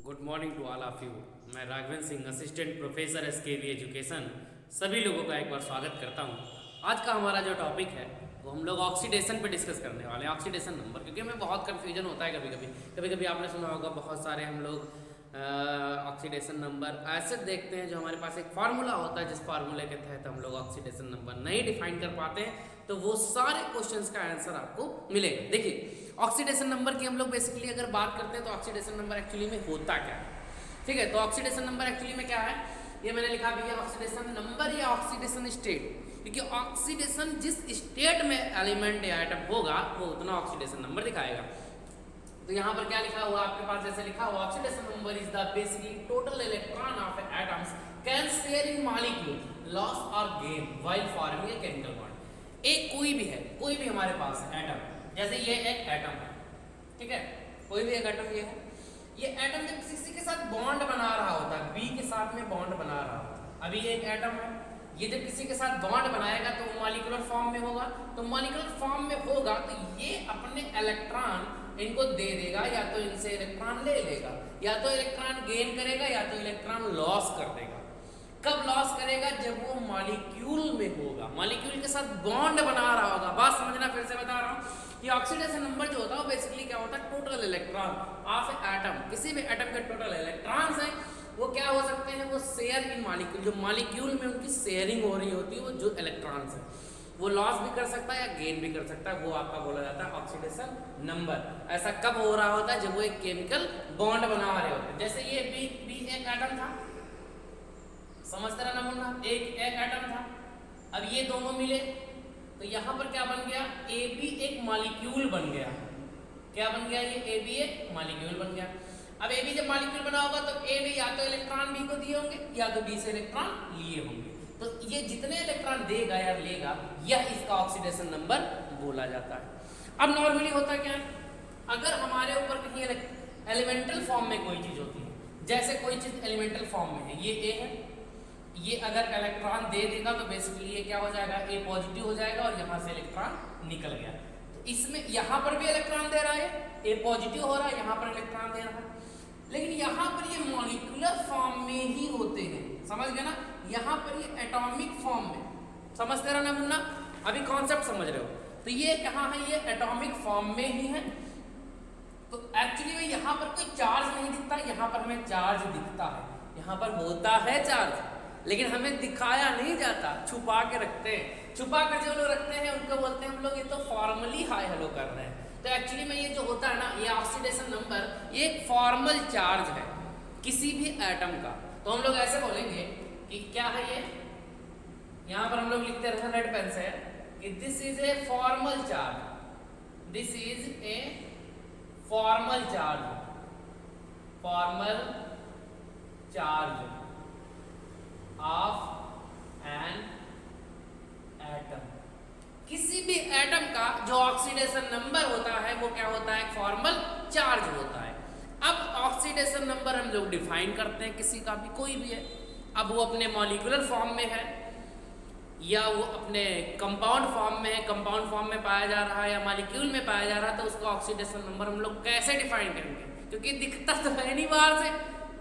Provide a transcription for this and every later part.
Good morning to all of you. मैं Raghavendra Singh, assistant professor SKV education, सभी लोगों का एक बार स्वागत करता हूं। आज का हमारा जो टॉपिक है वो हम लोग ऑक्सीडेशन पे डिस्कस करने वाले हैं, ऑक्सीडेशन नंबर। क्योंकि हमें बहुत कन्फ्यूजन होता है कभी कभी आपने सुना होगा बहुत सारे हम लोग ऑक्सीडेशन नंबर ऐसे देखते हैं जो हमारे पास एक फार्मूला होता है, जिस फार्मूले के तहत हम लोग ऑक्सीडेशन नंबर नहीं डिफाइन कर पाते हैं, तो वो सारे क्वेश्चंस का आंसर आपको मिलेगा। देखिए, ऑक्सीडेशन नंबर की हम लोग बेसिकली अगर बात करते हैं तो ऑक्सीडेशन नंबर एक्चुअली में होता क्या है, ठीक है। तो ऑक्सीडेशन नंबर एक्चुअली में क्या है, ये मैंने लिखा भी है ऑक्सीडेशन नंबर या ऑक्सीडेशन स्टेट। क्योंकि ऑक्सीडेशन जिस स्टेट में एलिमेंट या आइटम होगा वो उतना ऑक्सीडेशन नंबर दिखाएगा। तो यहाँ पर क्या लिखा हुआ आपके पास, जैसे लिखा हुआ oxidation number is the basically total electron of atoms can share in molecule loss और gain while forming a chemical bond. एक कोई भी है, कोई भी हमारे पास है एटम, जैसे ये एक एटम है, ठीक है, कोई भी एक एटम ये है। ये एटम जब किसी के साथ बॉन्ड बना रहा होता है, बी के साथ में बॉन्ड बना रहा होता है, अभी ये एक एटम है, ये जब किसी के साथ बॉन्ड बनाएगा तो मॉलिक्यूलर फॉर्म में होगा। तो मॉलिक्यूलर फॉर्म में होगा तो ये अपने इलेक्ट्रॉन इनको दे देगा, या तो इनसे इलेक्ट्रॉन ले लेगा, या तो इलेक्ट्रॉन गेन करेगा, या तो इलेक्ट्रॉन लॉस कर देगा। कब लॉस करेगा? जब वो मॉलिक्यूल में होगा, मॉलिक्यूल के साथ बॉन्ड बना रहा होगा। बात समझना, फिर से बता रहा हूँ कि ऑक्सीडेशन नंबर जो होता है वो बेसिकली क्या होता है, टोटल इलेक्ट्रॉन ऑफ एटम। किसी भी एटम के टोटल इलेक्ट्रॉन्स हैं वो क्या हो सकते हैं, वो शेयर इन मॉलिक्यूल, जो मॉलिक्यूल में उनकी शेयरिंग हो रही होती है, वो जो इलेक्ट्रॉन्स है वो लॉस भी कर सकता है या गेन भी कर सकता है, वो आपका बोला जाता है ऑक्सीडेशन नंबर। ऐसा कब हो रहा होता है? जब वो एक केमिकल बॉन्ड बना रहे होते हैं। जैसे ये बी एक एटम था, समझते रहना मुन्ना, एक एटम था, अब ये दोनों मिले तो यहाँ पर क्या बन गया, ए बी एक मॉलिक्यूल बन गया। क्या बन गया? ये ए बी एक मॉलिक्यूल बन गया। अब ए बी जब मॉलिक्यूल बना होगा तो ए बी या तो इलेक्ट्रॉन बी को दिए होंगे या तो बी से इलेक्ट्रॉन लिए होंगे। तो ये जितने इलेक्ट्रॉन देगा या लेगा, यह इसका ऑक्सीडेशन नंबर बोला जाता है। अब नॉर्मली होता क्या है, अगर हमारे ऊपर कहीं एलिमेंटल फॉर्म में कोई चीज होती है, जैसे कोई चीज एलिमेंटल फॉर्म में है, ये ए है, ये अगर इलेक्ट्रॉन दे देगा तो बेसिकली ये क्या हो जाएगा, ए पॉजिटिव हो जाएगा और यहाँ से इलेक्ट्रॉन निकल गया। तो इसमें यहाँ पर भी इलेक्ट्रॉन दे रहा है, ए पॉजिटिव हो रहा है, यहाँ पर इलेक्ट्रॉन दे रहा है, लेकिन यहाँ पर ये मॉलिक्यूलर फॉर्म में ही होते हैं, समझ गए ना। यहाँ पर ये एटॉमिक फॉर्म में, समझते रहना मुन्ना, अभी कॉन्सेप्ट समझ रहे हो। तो ये कहाँ है, ये एटॉमिक फॉर्म में ही है। तो एक्चुअली में यहाँ पर कोई चार्ज नहीं दिखता, यहाँ पर हमें चार्ज दिखता है, यहाँ पर होता है चार्ज, लेकिन हमें दिखाया नहीं जाता, छुपा के रखते हैं। छुपा कर जो लोग रखते हैं उनको बोलते हैं हम लोग ये तो फॉर्मली हाई हेलो कर रहे हैं। तो एक्चुअली में ये जो होता है ना, ये ऑक्सीडेशन नंबर ये एक फॉर्मल चार्ज है किसी भी एटम का। तो हम लोग ऐसे बोलेंगे कि क्या है ये, यहाँ पर हम लोग लिखते हैं रेड पेन से कि this is a formal charge, this is a formal charge, formal charge of an atom. किसी भी एटम का जो ऑक्सीडेशन नंबर होता है वो क्या होता है, फॉर्मल चार्ज होता है। अब ऑक्सीडेशन नंबर हम लोग डिफाइन करते हैं किसी का भी, कोई भी है, अब वो अपने मॉलिक्यूलर फॉर्म में है या वो अपने कंपाउंड फॉर्म में है, कंपाउंड फॉर्म में पाया जा रहा है या मॉलिक्यूल में पाया जा रहा है, तो उसका ऑक्सीडेशन नंबर हम लोग कैसे डिफाइन करेंगे? क्योंकि दिखता तो है नहीं बाहर से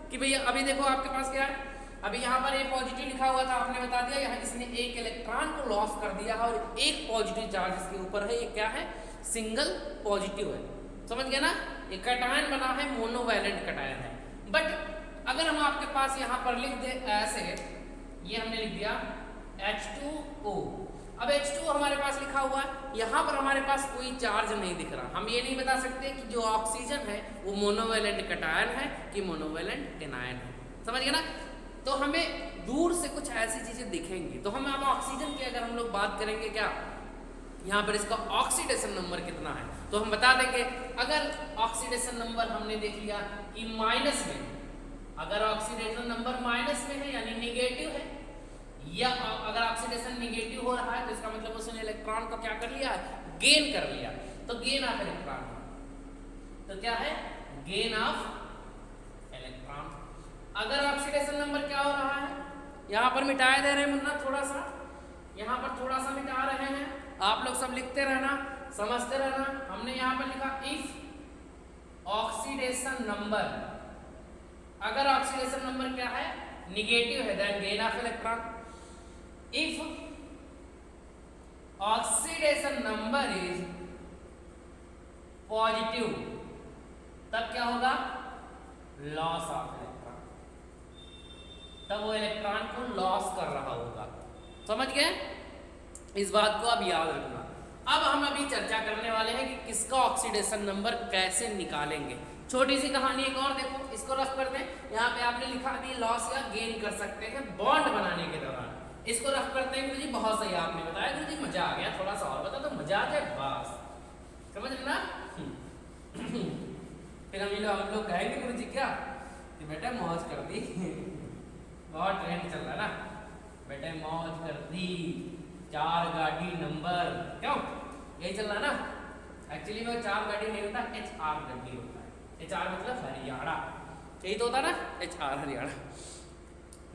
कि भैया अभी देखो आपके पास क्या है, अभी यहाँ पर ए पॉजिटिव लिखा हुआ था, आपने बता दिया यहाँ इसने एक इलेक्ट्रॉन को लॉस कर दिया है और एक पॉजिटिव चार्ज इसके ऊपर है, ये क्या है, सिंगल पॉजिटिव है, समझ गए ना। ये कटायन बना है, मोनोवैलेंट कटायन है। बट अगर हम आपके पास यहाँ पर लिख दे ऐसे, ये हमने लिख दिया H2O। अब H2O हमारे पास लिखा हुआ है, यहाँ पर हमारे पास कोई चार्ज नहीं दिख रहा, हम ये नहीं बता सकते कि जो ऑक्सीजन है वो मोनोवैलेंट कटायन है कि मोनोवैलेंट एनायन है, समझ गए ना। तो हमें दूर से कुछ ऐसी चीजें दिखेंगी। तो हम अब ऑक्सीजन की अगर हम लोग बात करेंगे, क्या यहाँ पर इसका ऑक्सीडेशन नंबर कितना है, तो हम बता देंगे। अगर ऑक्सीडेशन नंबर हमने देख लिया कि माइनस में, अगर ऑक्सीडेशन नंबर माइनस में है यानी निगेटिव है, या अगर ऑक्सीडेशन निगेटिव हो रहा है तो इसका मतलब उसने इलेक्ट्रॉन को क्या कर लिया, गेन कर लिया। तो गेन ऑफ इलेक्ट्रॉन, तो क्या है, गेन ऑफ इलेक्ट्रॉन। अगर ऑक्सीडेशन नंबर क्या हो रहा है, यहाँ पर मिटाए दे रहे हैं मुन्ना, थोड़ा सा यहाँ पर थोड़ा सा मिटा रहे हैं, आप लोग सब लिखते रहना, समझते रहना। हमने यहाँ पर लिखा इफ ऑक्सीडेशन नंबर अगर ऑक्सीडेशन नंबर क्या है, निगेटिव है, then gain of electron. If oxidation number is positive, तब क्या होगा, लॉस ऑफ इलेक्ट्रॉन, तब वो इलेक्ट्रॉन को लॉस कर रहा होगा। समझ गए, इस बात को अब याद रखना। अब हम अभी चर्चा करने वाले हैं कि किसका ऑक्सीडेशन नंबर कैसे निकालेंगे। छोटी सी कहानी एक और देखो, इसको रफ कर दें। यहाँ पे आपने लिखा दी लॉस या गेन कर सकते हैं बॉन्ड बनाने के दौरान। इसको रफ करते हैं। गुरुजी बहुत सही आपने बताया, गुरुजी मजा आ गया, थोड़ा सा और बता तो मजा आ जाए, बस समझ लेना। फिर हम लोग कहेंगे गुरुजी क्या कि बेटा मौज कर दी। बहुत ट्रेंड चल रहा है ना, बेटे मौज कर दी, 4 गाड़ी नंबर, क्यों यही चल रहा है ना। एक्चुअली में 4 गाड़ी नहीं होता, HR गाड़ी होता है। HR मतलब हरियाणा, यही तो होता ना, HR हरियाणा।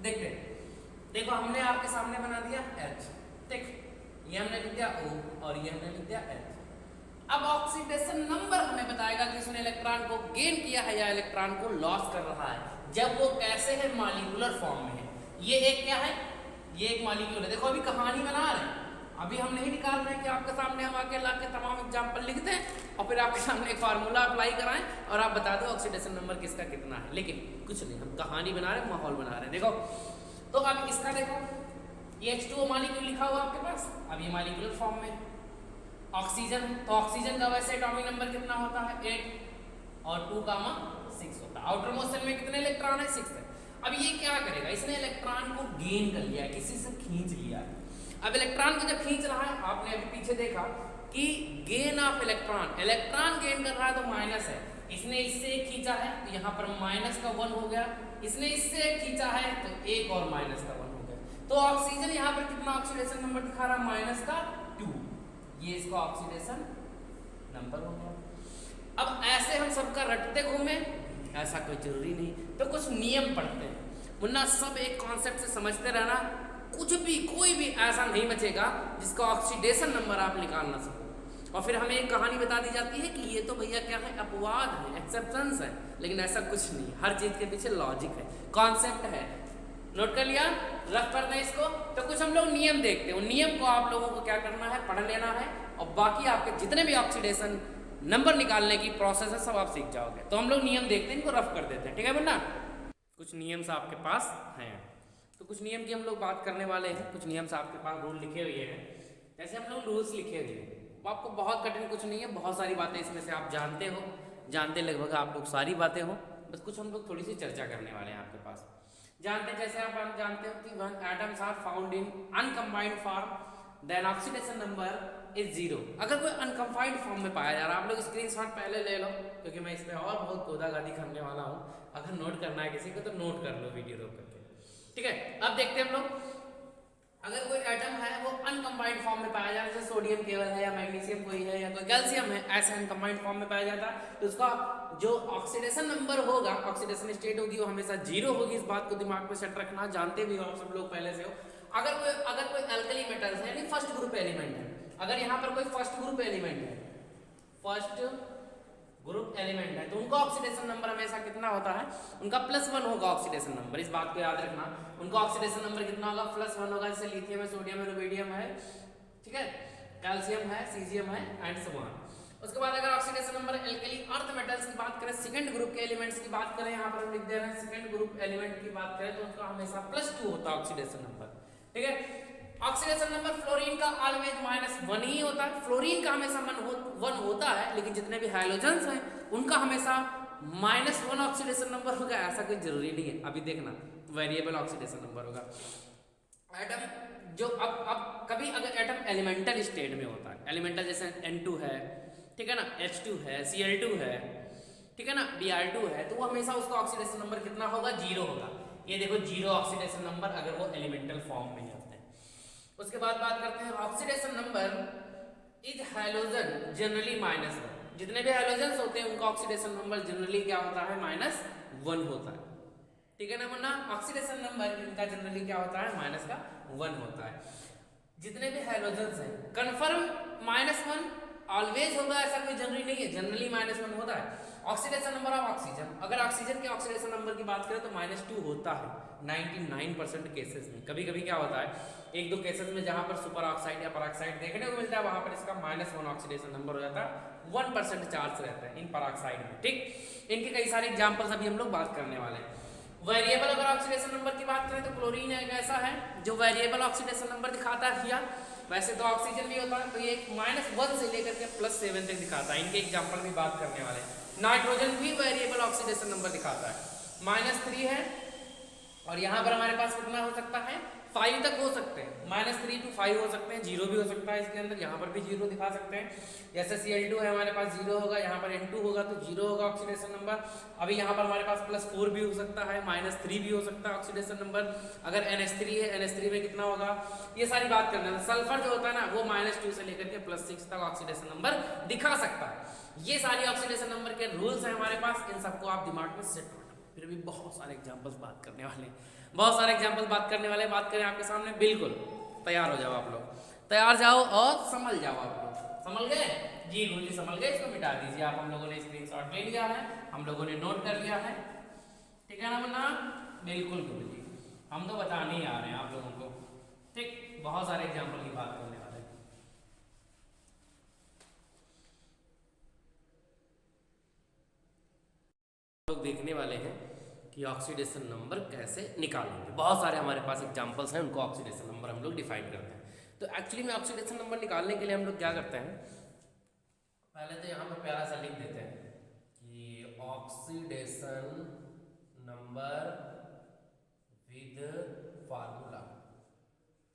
देखते देखो, हमने आपके सामने बना दिया H, देख ये हमने लिख दिया O और ये हमने लिख दिया H। अब ऑक्सीडेशन नंबर हमें बताएगा कि उसने इलेक्ट्रॉन को गेन किया है या इलेक्ट्रॉन को लॉस कर रहा है, जब वो कैसे है, मॉलिक्यूलर फॉर्म में है। ये एक क्या है, ये एक मॉलिक्यूल है। देखो अभी कहानी बना रहे हैं, अभी हम नहीं निकाल रहे हैं कि आपके सामने हम आके ला के तमाम एग्जाम्पल लिख दें और फिर आपके सामने एक फार्मूला अप्लाई कराएं और आप बता दो ऑक्सीडेशन नंबर किसका कितना है। लेकिन कुछ नहीं, हम कहानी बना रहे हैं, माहौल बना रहे हैं। देखो तो अब इसका देखो, ये H2O मॉलिक्यूल लिखा हुआ आपके पास, अब ये मॉलिक्यूलर फॉर्म में ऑक्सीजन, तो ऑक्सीजन का वैसे एटॉमिक नंबर कितना होता है, 8 और 2 गामा 6 होता है। आउटर मोस्ट शेल में कितने इलेक्ट्रॉन है, 6 है। अब ये क्या करेगा, इसने इलेक्ट्रॉन को गेन कर लिया है, किसी से खींच लिया है। अब इलेक्ट्रॉन को जब खींच रहा है, आपने अभी पीछे देखा कि gain of electron, electron gain कर रहा है तो माइनस है। इसने इससे खींचा है तो यहाँ पर माइनस का 1 हो गया, इसने इससे खींचा है तो 1 और माइनस का 1 हो गया। तो ऑक्सीजन यहाँ पर कितना ऑक्सीडेशन नंबर दिखा रहा है, माइनस का 2, ये इसका ऑक्सीडेशन नंबर हो गया। अब ऐसे हम सबका रटते घूमे, ऐसा कोई जरूरी नहीं, तो कुछ नियम पढ़ते हैं, वरना सब एक कॉन्सेप्ट से समझते रहना, कुछ भी कोई भी ऐसा नहीं बचेगा जिसका ऑक्सीडेशन नंबर आप निकाल ना सको। और फिर हमें एक कहानी बता दी जाती है कि ये तो भैया क्या है, अपवाद है, एक्सेप्शंस है, लेकिन ऐसा कुछ नहीं, हर चीज के पीछे लॉजिक है, कॉन्सेप्ट है। नोट कर लिया, रफ कर दें इसको। तो कुछ हम लोग नियम देखते हैं, उन नियम को आप लोगों को क्या करना है, पढ़ लेना है, और बाकी आपके जितने भी ऑक्सीडेशन नंबर निकालने की प्रोसेस है सब आप सीख जाओगे। तो हम लोग नियम देखते हैं, इनको रफ कर देते हैं, ठीक है वरना कुछ नियम्स आपके पास हैं। तो कुछ नियम की हम लोग बात करने वाले हैं, कुछ नियम्स आपके पास रूल लिखे हुए हैं। जैसे हम लोग रूल्स लिखे हुए हैं, वो आपको बहुत कठिन कुछ नहीं है, बहुत सारी बातें इसमें से आप जानते हो, जानते लगभग आप लोग सारी बातें हो, बस कुछ हम लोग थोड़ी सी चर्चा करने वाले हैं आपके पास। जानते हैं, जैसे आप जानते हो कि when atoms are found in uncombined form then oxidation number is 0। अगर कोई अनकम्बाइंड फॉर्म में पाया जा रहा है, आप लोग स्क्रीनशॉट पहले ले लो क्योंकि मैं इसमें और बहुत गोदागादी करने वाला हूँ। अगर नोट करना है किसी को तो नोट कर लो वीडियो रोक करके, ठीक है। अब देखते हैं हम लोग, अगर कोई एटम है वो अनकम्बाइंड फॉर्म में पाया जा रहा है, जैसे सोडियम केवल है या मैग्नीशियम कोई है या कोई कैल्शियम है, ऐसे अनकम्बाइंड फॉर्म में पाया जाता है, तो उसका जो ऑक्सीडेशन नंबर होगा, ऑक्सीडेशन स्टेट होगी, वो हमेशा 0 होगी। इस बात को दिमाग में सेट रखना, जानते भी हो आप सब लोग पहले से हो। अगर कोई अल्कली मेटल्स है यानी फर्स्ट ग्रुप एलिमेंट है, अगर यहाँ पर कोई फर्स्ट ग्रुप एलिमेंट है, फर्स्ट ग्रुप एलिमेंट है, तो उनका ऑक्सीडेशन नंबर हमेशा कितना होता है, उनका +1 होगा ऑक्सीडेशन नंबर। इस बात को याद रखना, उनका ऑक्सीडेशन नंबर कितना होगा, +1 होगा। जैसे लिथियम है, सोडियम है, रुबिडियम है, ठीक है, कैल्शियम है, सीजियम है एंड सो ऑन। उसके बाद अगर oxidation number alkali earth metals की बात करें, सेकंड ग्रुप के एलिमेंट्स की बात करें, यहाँ पर हम लिख दे रहे हैं सेकंड ग्रुप एलिमेंट की बात करें, तो उनका हमेशा +2 होता है ऑक्सीडेशन नंबर, ठीक है। ऑक्सीडेशन नंबर फ्लोरीन का ऑलवेज -1 ही होता है, फ्लोरीन का हमेशा 1 होता है, लेकिन जितने भी हाइड्रोजन्स हैं उनका हमेशा -1 ऑक्सीडेशन नंबर होगा, ऐसा कोई जरूरी नहीं है। अभी देखना वेरिएबल ऑक्सीडेशन नंबर होगा। एटम जो अब कभी अगर एटम एलिमेंटल स्टेट में होता है, एलिमेंटल जैसे N2 है, ठीक है ना, H2 है, Cl2 है, ठीक है ना, Br2 है, तो वो हमेशा उसका ऑक्सीडेशन नंबर कितना होगा, 0 होगा। ये देखो 0 ऑक्सीडेशन नंबर अगर वो एलिमेंटल फॉर्म में होते हैं। उसके बाद बात करते हैं oxidation number is hydrogen generally -1। जितने भी हाइड्रोजन्स होते हैं उनका ऑक्सीडेशन नंबर जनरली क्या होता है, -1 होता है, ठीक है ना, वरना ऑक्सीडेशन नंबर इनका जनरली क्या होता है, -1 होता है। जितने भी हाइड्रोजन्स हैं कन्फर्म -1 ऑलवेज होगा, ऐसा कोई जनरली नहीं है, जनरली -1 होता है। ऑक्सीडेशन नंबर ऑफ ऑक्सीजन, अगर ऑक्सीजन के ऑक्सीडेशन नंबर की बात करें तो -2 होता है 99% केसेस में। कभी कभी क्या होता है, एक दो केसेस में जहां पर सुपर ऑक्साइड या परऑक्साइड देखने को मिलता है वहां पर इसका -1 ऑक्सीडेशन नंबर हो जाता है, 1% चार्ज रहता है इन परऑक्साइड में। ठीक, इनके कई सारे एग्जांपल्स अभी हम लोग बात करने वाले हैं। वेरिएबल अगर ऑक्सीडेशन नंबर की बात करें तो क्लोरीन एक ऐसा है जो वेरिएबल ऑक्सीडेशन नंबर दिखाता है भैया। वैसे तो ऑक्सीजन भी होता है, तो ये -1 से लेकर के +7 तक दिखाता है। इनके एग्जांपल भी बात करने वाले हैं। नाइट्रोजन भी वेरिएबल ऑक्सीडेशन नंबर दिखाता है, -3 है, और यहाँ पर हमारे पास कितना हो सकता है, 5 तक हो सकते हैं, -3 to 5 हो सकते हैं, 0 भी हो सकता है इसके अंदर, यहाँ पर भी 0 दिखा सकते हैं। जैसे Cl2 है हमारे पास 0 होगा, यहाँ पर N2 होगा तो 0 होगा ऑक्सीडेशन नंबर। अभी यहाँ पर हमारे पास +4 भी हो सकता है, -3 भी हो सकता है ऑक्सीडेशन नंबर। अगर NH3 है, NH3 में कितना होगा, ये सारी बात करना है। सल्फर जो होता है ना वो -2 से लेकर के +6 तक ऑक्सीडेशन नंबर दिखा सकता है। ये सारी ऑक्सीडेशन नंबर के रूल्स हैं हमारे पास, इन सबको आप दिमाग में सेट करना। फिर भी बहुत सारे एग्जांपल्स बात करने वाले हैं, बहुत सारे एग्जांपल्स बात करने वाले, बात करें आपके सामने। बिल्कुल तैयार हो जाओ आप लोग, तैयार जाओ और समझ जाओ आप लोग। समझ गए जी, गुरुजी समझ गए। इसको मिटा दीजिए आप, हम लोगों ने स्क्रीनशॉट ले लिया है, हम लोगों ने नोट कर लिया है, ठीक है ना मुन्ना? बिल्कुल गुरुजी, हम तो बताने ही आ रहे हैं आप लोगों को। ठीक, बहुत सारे एग्जाम्पल की बात करने वाले हैं। लोग देखने वाले हैं कि ऑक्सीडेशन नंबर कैसे निकालेंगे। बहुत सारे हमारे पास एग्जांपल्स हैं, उनको ऑक्सीडेशन नंबर हम लोग डिफाइन करते हैं। तो एक्चुअली में ऑक्सीडेशन नंबर निकालने के लिए हम लोग क्या करते हैं, पहले तो यहाँ पर प्यारा सा लिख देते हैं कि ऑक्सीडेशन नंबर विद फार्मूला।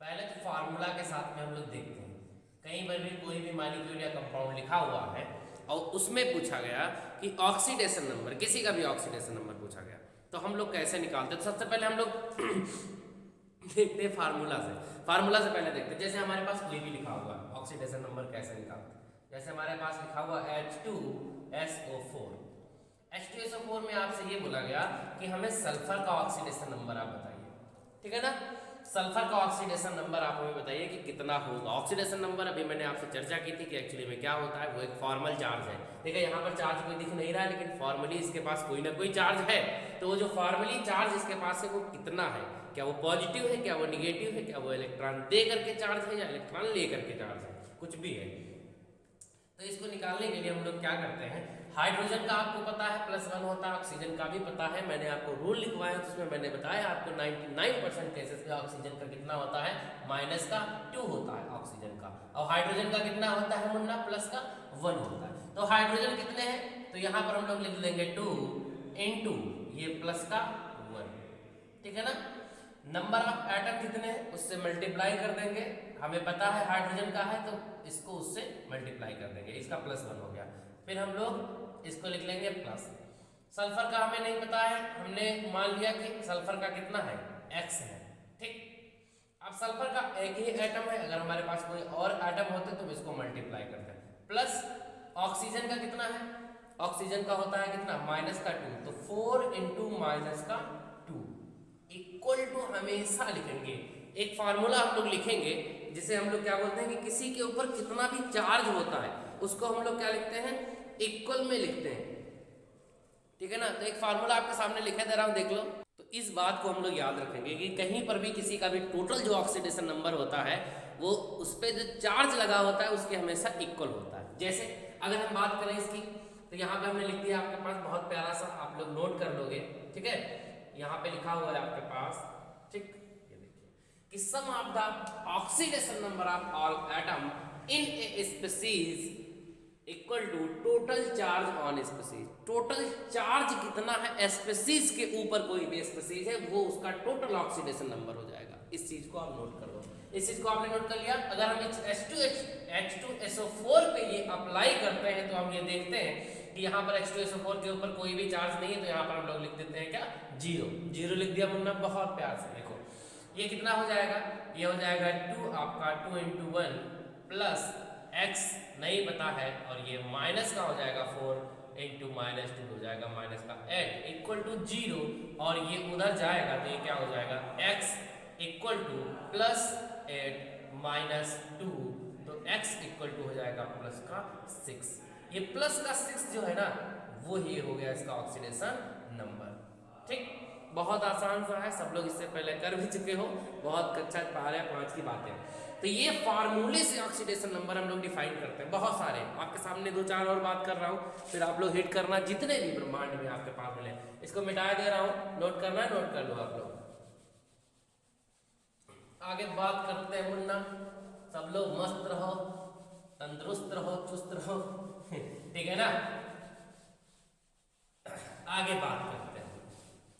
पहले तो फार्मूला के साथ में हम लोग देखते हैं, कहीं पर भी कोई भी मॉलिक्यूल या कंपाउंड लिखा हुआ है और उसमें पूछा गया कि ऑक्सीडेशन नंबर, किसी का भी ऑक्सीडेशन नंबर पूछा गया, तो हम लोग कैसे निकालते हैं। तो सबसे पहले हम लोग देखते हैं फार्मूला से। फार्मूला से पहले देखते हैं, जैसे हमारे पास कोई भी लिखा हुआ है, ऑक्सीडेशन नंबर कैसे निकालते हैं। जैसे हमारे पास लिखा हुआ H2SO4, H2SO4 में आपसे ये बोला गया कि हमें सल्फर का ऑक्सीडेशन नंबर आप बताइए, ठीक है ना? सल्फर का ऑक्सीडेशन नंबर आप हमें बताइए कि कितना होगा। ऑक्सीडेशन नंबर अभी मैंने आपसे चर्चा की थी कि एक्चुअली में क्या होता है, वो एक फॉर्मल चार्ज है। देखिए यहाँ पर चार्ज कोई दिख नहीं रहा है, लेकिन फॉर्मली इसके पास कोई ना कोई चार्ज है। तो वो जो फॉर्मली चार्ज इसके पास है वो कितना है, क्या वो पॉजिटिव है, क्या वो निगेटिव है, क्या वो इलेक्ट्रॉन दे करके चार्ज है या इलेक्ट्रॉन ले करके चार्ज है, कुछ भी है। तो इसको निकालने के लिए हम लोग क्या करते हैं, हाइड्रोजन का आपको पता है +1 होता है, ऑक्सीजन का भी पता है, मैंने आपको रूल लिखवाया तो उसमें मैंने बताया आपको 99% केसेस में ऑक्सीजन का कितना होता है, -2 होता है ऑक्सीजन का, और हाइड्रोजन का कितना होता है मुन्ना, +1 होता है। तो हाइड्रोजन कितने हैं, तो यहाँ पर हम लोग लिख लेंगे 2 × ये +1, ठीक है ना? नंबर ऑफ एटम कितने हैं उससे मल्टीप्लाई कर देंगे, हमें पता है हाइड्रोजन का है तो इसको उससे मल्टीप्लाई कर देंगे, इसका +1 हो गया। फिर हम लोग इसको लिख लेंगे प्लस। सल्फर का हमें नहीं पता है, हमने मान लिया कि सल्फर का कितना है, X है, ठीक। अब सल्फर का एक ही एटम है, अगर हमारे पास कोई और एटम होते तो इसको मल्टीप्लाई करते हैं। प्लस ऑक्सीजन का कितना है, ऑक्सीजन का होता है कितना, -2, तो 4 × -2 इक्वल टू हमेशा लिखेंगे एक फार्मूला हम लोग लिखेंगे जिसे हम लोग क्या बोलते हैं कि किसी के ऊपर कितना भी चार्ज होता है उसको हम लोग क्या लिखते हैं, इक्वल में लिखते हैं, ठीक है ना? तो एक फार्मूला आपके सामने लिखे दे रहा हूं, देख लो। तो इस बात को हम लोग याद रखेंगे कि कहीं पर भी किसी का भी टोटल जो ऑक्सीडेशन नंबर होता है वो उस पर जो चार्ज लगा होता है उसके हमेशा इक्वल होता है। जैसे अगर हम बात करें इसकी, तो यहाँ पे हमने लिख दिया आपके पास बहुत प्यारा सा, आप लोग नोट कर लोगे, ठीक है? यहाँ पे लिखा हुआ है आपके पास, ठीक, ये देखिए कि sum of the oxidation number of all atom in a species equal to total charge on species. Total charge कितना है स्पीसीज के ऊपर, कोई भी स्पीसीज है वो उसका टोटल ऑक्सीडेशन नंबर हो जाएगा। इस चीज को आप नोट कर लो, इस चीज को आपने नोट कर लिया। अगर हम H2SO4 पे ये अप्लाई करते हैं तो हम ये देखते हैं कि यहाँ पर H2SO4 के ऊपर कोई भी चार्ज नहीं है, तो यहाँ पर हम लोग लिख देते हैं क्या, 0 लिख दिया मुन्ना, बहुत प्यार से देखो। ये कितना हो जाएगा, ये हो जाएगा 2 आपका 2 × 1 प्लस x नहीं पता है, और ये माइनस का हो जाएगा 4 × -2 हो जाएगा -8 इक्वल टू 0, और ये उधर जाएगा तो ये क्या हो जाएगा, x इक्वल टू +8 -2, तो x इक्वल टू हो जाएगा +6। ये +6 जो है ना वो ही हो गया इसका ऑक्सीडेशन नंबर। ठीक, बहुत आसान सा है, सब लोग इससे पहले कर भी चुके हो, बहुत अच्छा पारा 5 की बात है। तो ये फार्मूले से ऑक्सीडेशन नंबर हम लोग डिफाइन करते हैं, बहुत सारे आपके सामने 2-4 और बात कर रहा हूँ, फिर आप लोग हिट करना जितने भी ब्रह्मांड में आपके पास मिले। इसको मिटा दे रहा हूँ, नोट करना है, नोट कर लो आप लोग। आगे बात करते हैं मुन्ना, सब लोग मस्त रहो, तंदुरुस्त रहो, चुस्त रहो, ठीक है ना। आगे बात करते हैं,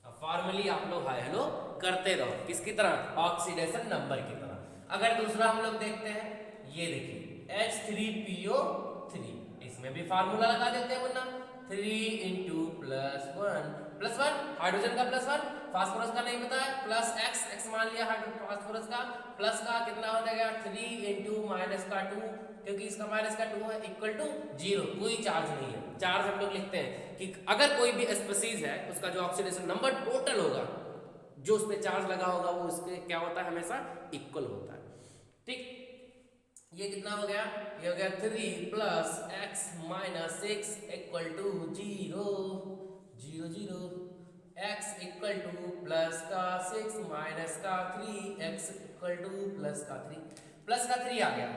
अब फॉर्मली आप लोग हाय हेलो करते रहो, किसकी तरह, ऑक्सीडेशन नंबर की तरह। अगर दूसरा हम लोग देखते हैं, ये देखिए H3PO3, इसमें भी फार्मूला लगा देते हैं मुन्ना, 3 इंटू +1 हाइड्रोजन का +1, फास्फोरस का नहीं पता है, +x मान लिया फास्फोरस का, प्लस का कितना हो जाएगा 3 इंटू -2, क्योंकि इसका -2 है, इक्वल टू 0, कोई चार्ज नहीं है। चार्ज हम लोग लिखते हैं कि अगर कोई भी स्पीसीज है उसका जो ऑक्सीडेशन नंबर टोटल होगा, जो उस पर चार्ज लगा होगा, वो उसके क्या होता है, हमेशा इक्वल होता है। ठीक, ये कितना हो गया, ये हो गया 3 + x - 6 = 0, 0 0, x = प्लस का 6 माइनस का 3, x = प्लस का 3 आ गया,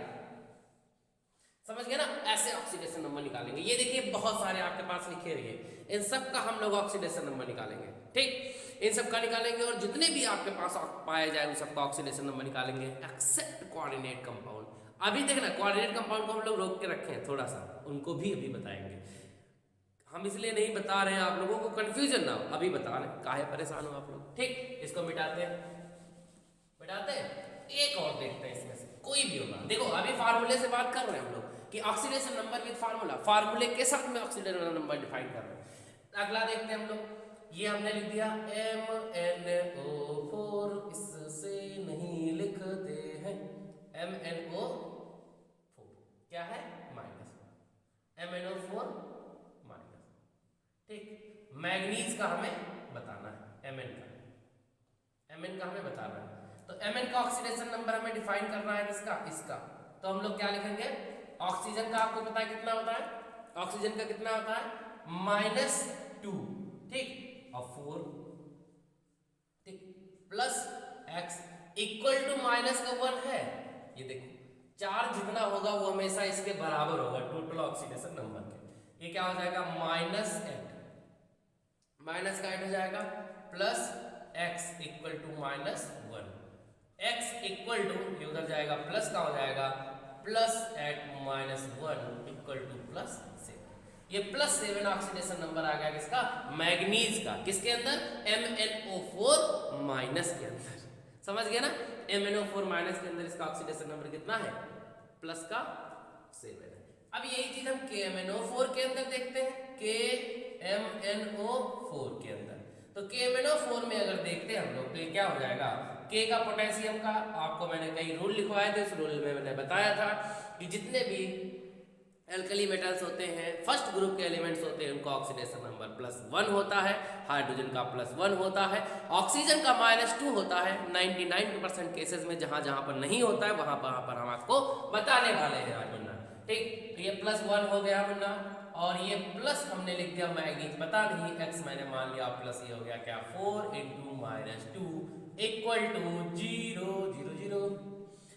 समझ गए ना। ऐसे ऑक्सीडेशन नंबर निकालेंगे। ये देखिए बहुत सारे आपके पास लिखे रहिए, इन सब का हम लोग ऑक्सीडेशन नंबर निकालेंगे। ठीक, इन सब का निकालेंगे और जितने भी आपके पास पाया जाए उन सबका ऑक्सीडेशन नंबर निकालेंगे, एक्सेप्ट कोऑर्डिनेट कंपाउंड। अभी देखना, कोऑर्डिनेट कंपाउंड को हम लोग रोक के रखे हैं थोड़ा सा, उनको भी अभी बताएंगे। हम इसलिए नहीं बता रहे हैं आप लोगों को कंफ्यूजन ना हो, अभी बता रहे हैं, काहे परेशान हो आप लोग। ठीक, इसको मिटाते हैं, एक और देखते हैं इसमें से कोई भी होगा। देखो अभी फार्मूले से बात कर रहे हैं हम लोग कि ऑक्सीडेशन नंबर विद फार्मूला, फार्मूले के साथ में ऑक्सीडेशन नंबर डिफाइन कर रहे हैं। अगला देखते हैं हम लोग, ये हमने लिख दिया MnO4, इससे नहीं लिखते हैं, MnO4 क्या है, MnO4 माइनस। ठीक, मैग्नीज का हमें बताना है, Mn का हमें बताना है, तो Mn का ऑक्सीडेशन नंबर हमें डिफाइन करना है किसका, इसका। तो हम लोग क्या लिखेंगे, ऑक्सीजन का आपको पता है कितना होता है, ऑक्सीजन का कितना होता है -2, ठीक, और 4, ठीक, प्लस x = -1 है। ये देखो चार्ज जितना होगा वो हमेशा इसके बराबर होगा टोटल ऑक्सीडेशन नंबर के। ये क्या हो जाएगा -8, माइनस का 8 हो जाएगा, प्लस x = -1, x = ये उधर जाएगा, प्लस का हो जाएगा +8 - 1 = +7। ये +7 ऑक्सीडेशन नंबर आ गया किसका, मैग्नीज का, किसके अंदर, MnO4 माइनस के अंदर। समझ गए ना, MnO4 माइनस के अंदर इसका ऑक्सीडेशन नंबर कितना है, +7 है। अब यही चीज हम KMnO4 के अंदर देखते हैं, KMnO4 के अंदर। तो KMnO4 में अगर देखते हैं हम लोग तो ये क्या हो जाएगा, K का पोटेशियम का आपको मैंने कई रूल लिखवाए थे, उस रूल में मैंने बताया था कि जितने भी एल्कली मेटल्स होते हैं, फर्स्ट ग्रुप के एलिमेंट्स होते हैं, उनका ऑक्सीडेशन नंबर +1 होता है, हाइड्रोजन का +1 होता है, ऑक्सीजन का -2 होता है। 99% केसेस में जहां जहां पर नहीं होता है वहां पर हम आपको बताने वाले हैं आज मुन्ना। ठीक, तो ये +1 हो गया मुन्ना, और ये प्लस हमने लिख दिया मैग्नीज, पता नहीं x मैंने मान लिया, प्लस ये हो गया क्या, 4 × -2 = 0 0 0।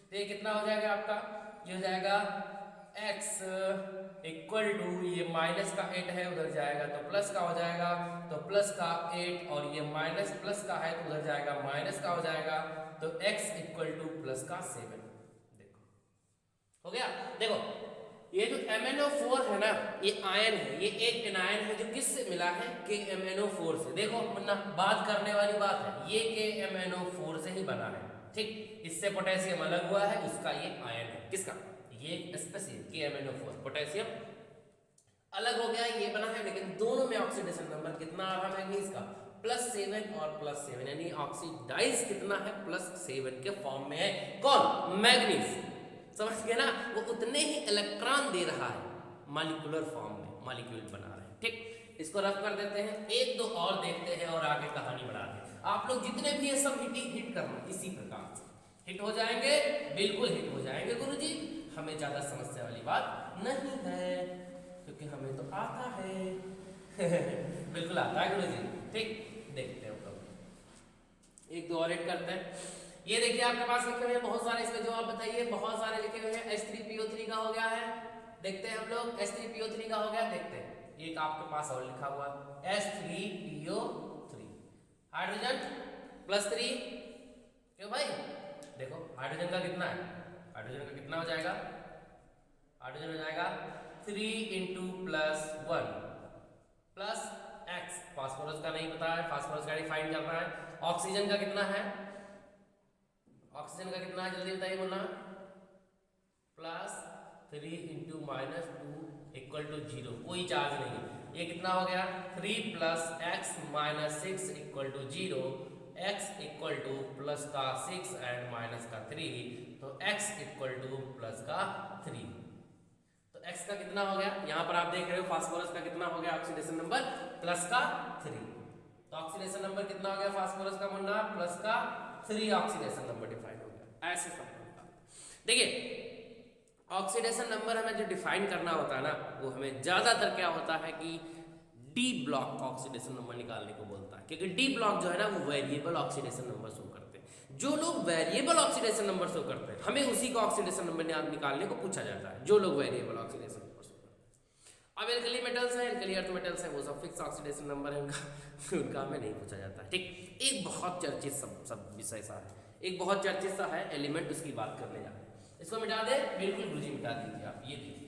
तो ये कितना हो जाएगा आपका, ये हो जाएगा x = ये माइनस का 8 है, उधर जाएगा तो प्लस का हो जाएगा, तो प्लस का 8, और ये माइनस प्लस का है तो उधर जाएगा माइनस का हो जाएगा, तो x = +7। देखो हो गया। देखो ये जो MnO4 है ना, ये आयन है, ये एक एनायन है जो किससे मिला है, KMnO4 से। देखो मुन्ना बात करने वाली बात है, ये KMnO4 से ही बना है। ठीक, इससे पोटेशियम अलग हुआ है, उसका ये आयन है, किसका, ये स्पेसिफिक KMnO4, पोटेशियम अलग हो गया, ये बना है, लेकिन दोनों में ऑक्सीडेशन नंबर कितना आ रहा है मैग्नीज का, +7 और +7, यानी ऑक्सीडाइज कितना है, +7 के फॉर्म में है। कौन, मैग्नीज। समझ गए ना, वो उतने ही इलेक्ट्रॉन दे रहा है मॉलिक्यूलर फॉर्म में, मॉलिक्यूल बना रहे हैं। ठीक, इसको रफ कर देते हैं, 1-2 और देखते हैं और आगे कहानी बढ़ाते हैं। आप लोग जितने भी ये सब हिट करना, इसी प्रकार से हिट हो जाएंगे, बिल्कुल हिट हो जाएंगे गुरुजी, हमें ज्यादा समस्या वाली बात नहीं है, क्योंकि हमें तो आता है। बिल्कुल आता है गुरुजी। ठीक, देखते हैं हम लोग एक दो और ऐड करते हैं। ये देखिए आपके पास लिखे हुए हैं बहुत सारे, इसका जवाब बताइए। बहुत सारे लिखे हुए हैं। H3PO3 का हो गया है, देखते हैं हम लोग। H3PO3 का हो गया, देखते हैं। एक आपके पास और लिखा हुआ H3PO3, हाइड्रोजन +3। क्यों भाई, देखो हाइड्रोजन का कितना है, हाइड्रोजन का कितना हो जाएगा, हाइड्रोजन हो जाएगा 3 × +1 प्लस x। फास्फोरस का नहीं पता है, फास्फोरस का डिफाइन करना है। ऑक्सीजन का कितना है, ऑक्सीजन का कितना है जल्दी बताइए बोलना। +3 × -2 = 0, कोई चार्ज नहीं। ये कितना हो गया 3 + x - 6 = 0, x = प्लस का 6 एंड माइनस का 3, तो x = प्लस का 3। तो x का कितना हो गया, यहां पर आप देख रहे हो फास्फोरस का कितना हो गया ऑक्सीडेशन नंबर प्लस का 3। तो ऑक्सीडेशन नंबर कितना हो गया फास्फोरस का मुन्ना, प्लस का 3 ऑक्सीडेशन नंबर डिफाइन हो गया। ऐसे समझो। देखिए ऑक्सीडेशन नंबर हमें जो डिफाइन करना होता है ना, वो हमें ज्यादातर क्या होता है कि डी ब्लॉक ऑक्सीडेशन नंबर निकालने को बोलता है, क्योंकि डी ब्लॉक जो है ना वो वेरिएबल ऑक्सीडेशन नंबर शो करते हैं। जो लोग वेरिएबल ऑक्सीडेशन नंबर शो करते हैं हमें उसी का ऑक्सीडेशन नंबर निकालने को पूछा जाता है, जो लोग वेरिएबल ऑक्सीडेशन नंबर शो करते हैं। अब एल्कली मेटल्स हैं, एल्कली अर्थ मेटल्स हैं, वो सब फिक्स ऑक्सीडेशन नंबर है उनका हमें नहीं पूछा जाता है। ठीक, एक बहुत चर्चित सब विषय सा है, एक बहुत चर्चित सा है एलिमेंट, उसकी बात करने जा रहे हैं। इसको मिटा दे, बिल्कुल गुरुजी मिटा दीजिए आप। ये देखिए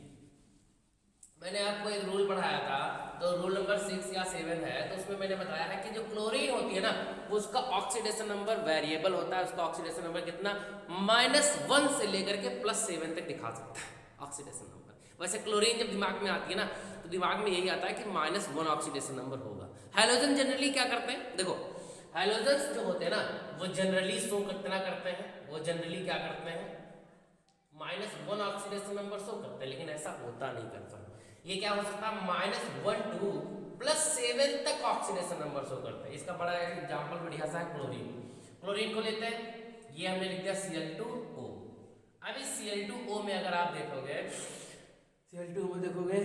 मैंने आपको एक रूल पढ़ाया था, तो रूल नंबर 6 या 7 है, तो उसमें मैंने बताया है कि जो क्लोरीन होती है ना वो उसका ऑक्सीडेशन नंबर वेरिएबल होता है। उसका ऑक्सीडेशन नंबर कितना -1 से लेकर के +7 तक दिखा सकता है ऑक्सीडेशन नंबर। वैसे क्लोरीन जब दिमाग में आती है ना तो दिमाग में यही आता है कि -1 ऑक्सीडेशन नंबर होगा। हैलोजन जनरली क्या करते हैं, देखो हैलोजन्स जो होते हैं ना वो जनरली शो कितना करते हैं, वो जनरली क्या करते हैं -1 ऑक्सीडेशन नंबर शो करते हैं, लेकिन ऐसा होता नहीं करता। ये क्या हो सकता है -1 to +7 तक ऑक्सीडेशन नंबर शो करते हैं। इसका बड़ा एग्जांपल बढ़िया सा है क्लोरीन। क्लोरीन को लेते हैं, ये हमने लिख दिया Cl2O। अब इस Cl2O में अगर आप देखोगे, Cl2O में देखोगे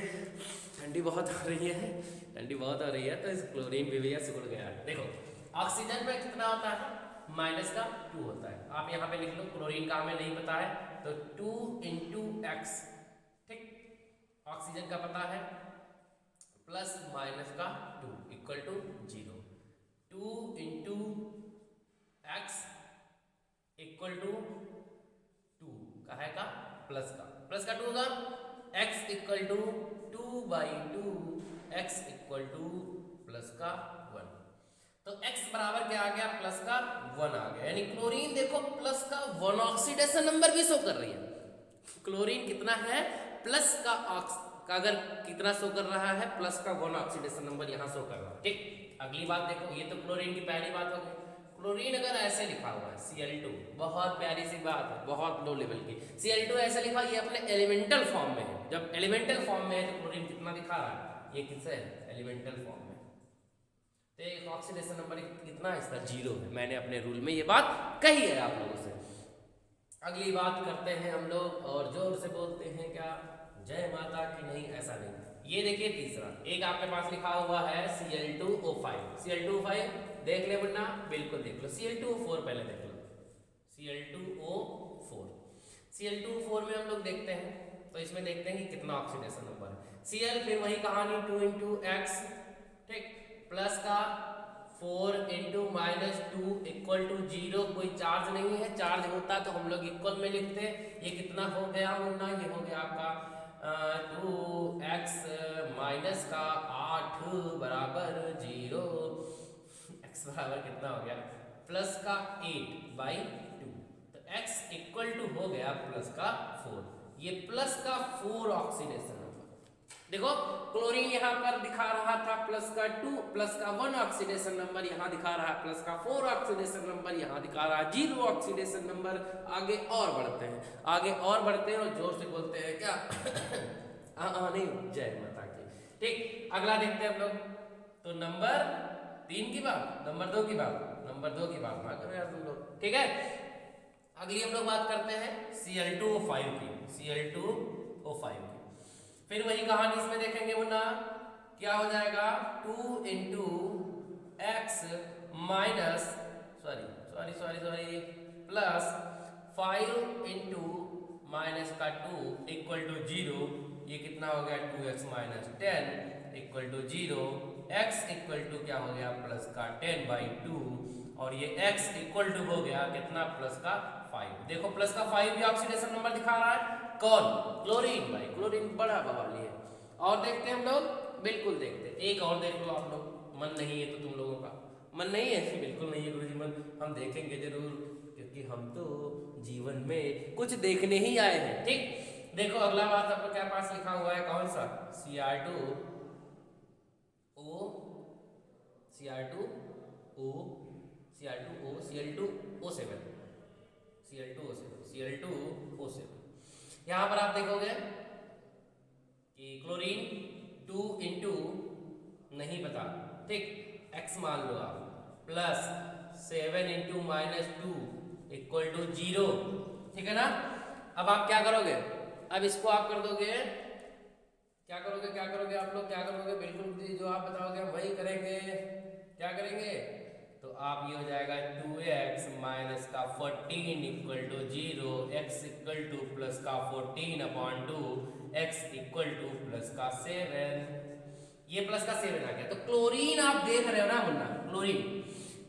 ठंडी बहुत हो रही है, ठंडी बहुत हो रही है, तो इस क्लोरीन भी भैया सिकुड़ गया है। देखो ऑक्सीजन में कितना होता है -2 होता है। आप यहाँ पे लिख लो, क्लोरीन का हमें नहीं पता है तो 2 × x, ठीक, ऑक्सीजन का पता है प्लस माइनस का 2 = 0। 2 × x = 2 का है का प्लस का 2 होगा। x = 2/2, x = प्लस का 1, तो x बराबर क्या आ गया प्लस का 1 आ गया। यानी क्लोरीन देखो प्लस का 1 ऑक्सीडेशन नंबर भी शो कर रही है। क्लोरीन कितना है प्लस का अगर कितना शो कर रहा है प्लस का 1 ऑक्सीडेशन नंबर यहाँ शो कर रहा है। ठीक, अगली बात देखो, ये तो क्लोरीन की पहली बात हो गई। क्लोरीन अगर ऐसे लिखा हुआ है Cl2, बहुत प्यारी सी बात है, बहुत लो लेवल की। Cl2 ऐसे लिखा, ये अपने एलिमेंटल फॉर्म में है। जब एलिमेंटल फॉर्म में है तो क्लोरीन कितना दिखा रहा है, ये किससे है एलिमेंटल फॉर्म में, तो एक ऑक्सीडेशन नंबर कितना है इसका 0 है। मैंने अपने रूल में ये बात कही है आप लोगों से। अगली बात करते हैं हम लोग और जोर से बोलते हैं क्या, जय माता की। नहीं, ऐसा नहीं। ये देखिए तीसरा, एक आपके पास लिखा हुआ है Cl2O5। Cl2O5 देख ले मुन्ना, बिल्कुल देख लो। Cl2O4 पहले देख लो, Cl2O4। Cl2O4 में हम लोग देखते हैं, तो इसमें देखते हैं कि कितना ऑक्सीडेशन नंबर है। Cl फिर वही कहानी 2 × x, ठीक, प्लस का 4 × -2 = 0। कोई चार्ज नहीं है, चार्ज होता तो हम लोग इक्वल में लिखते। ये कितना हो गया मुन्ना, ये हो गया आपका 2x - 8 = 0। x बराबर कितना हो गया प्लस का 8/2, तो x = हो गया प्लस का 4। ये प्लस का 4 ऑक्सीडेशन नंबर। देखो क्लोरीन यहाँ पर दिखा रहा था प्लस का 2, प्लस का 1 ऑक्सीडेशन नंबर यहाँ दिखा रहा है, प्लस का 4 ऑक्सीडेशन नंबर यहाँ दिखा रहा है, 0 ऑक्सीडेशन नंबर। आगे और बढ़ते हैं, आगे और बढ़ते हैं और जोर से बोलते हैं क्या नहीं, जय माता की। ठीक, अगला देखते हैं हम लोग, तो नंबर 3 की बात, नंबर 2 की बात, नंबर 2 की बात ना करो यार तुम लोग। ठीक है, अगली हम लोग बात करते हैं Cl2O5 की, Cl2O5 की। फिर वही कहानी इसमें देखेंगे मुन्ना, क्या हो जाएगा 2 into x minus sorry plus 5 into minus का 2 इक्वल टू 0। ये कितना हो गया 2x minus 10 equal to 0। x equal to क्या हो गया प्लस का 10/2 और ये x इक्वल टू हो गया कितना प्लस का 5। देखो प्लस का 5 भी ऑक्सीडेशन नंबर दिखा रहा है। कौन? क्लोरीन भाई, क्लोरीन बड़ा बवाली है। और देखते हैं हम लोग, बिल्कुल देखते हैं। एक और देख लो आप लोग, मन नहीं है तो तुम लोगों का मन नहीं है? बिल्कुल नहीं है गुरुजी मन, हम देखेंगे जरूर, क्योंकि हम तो जीवन में कुछ देखने ही आए हैं। ठीक, देखो अगला बात आप लोग क्या पास लिखा हुआ है, कौन सा? Cr2O Cl2O7 यहां पर आप देखोगे कि क्लोरीन 2 इंटू नहीं पता, ठीक, x मान लो आप, plus 7 into minus 2 equal to 0, ठीक है ना। अब आप क्या करोगे? अब इसको आप कर दोगे, क्या करोगे आप लोग, क्या करोगे? बिल्कुल जो आप बताओगे वही करेंगे। क्या करेंगे? तो आप ये हो जाएगा 2x माइनस का 14 equal to 0, x equal to plus का 14/2, x इक्वल टू प्लस का 7। ये प्लस का 7 आ गया। तो क्लोरीन आप देख रहे हो ना मुन्ना,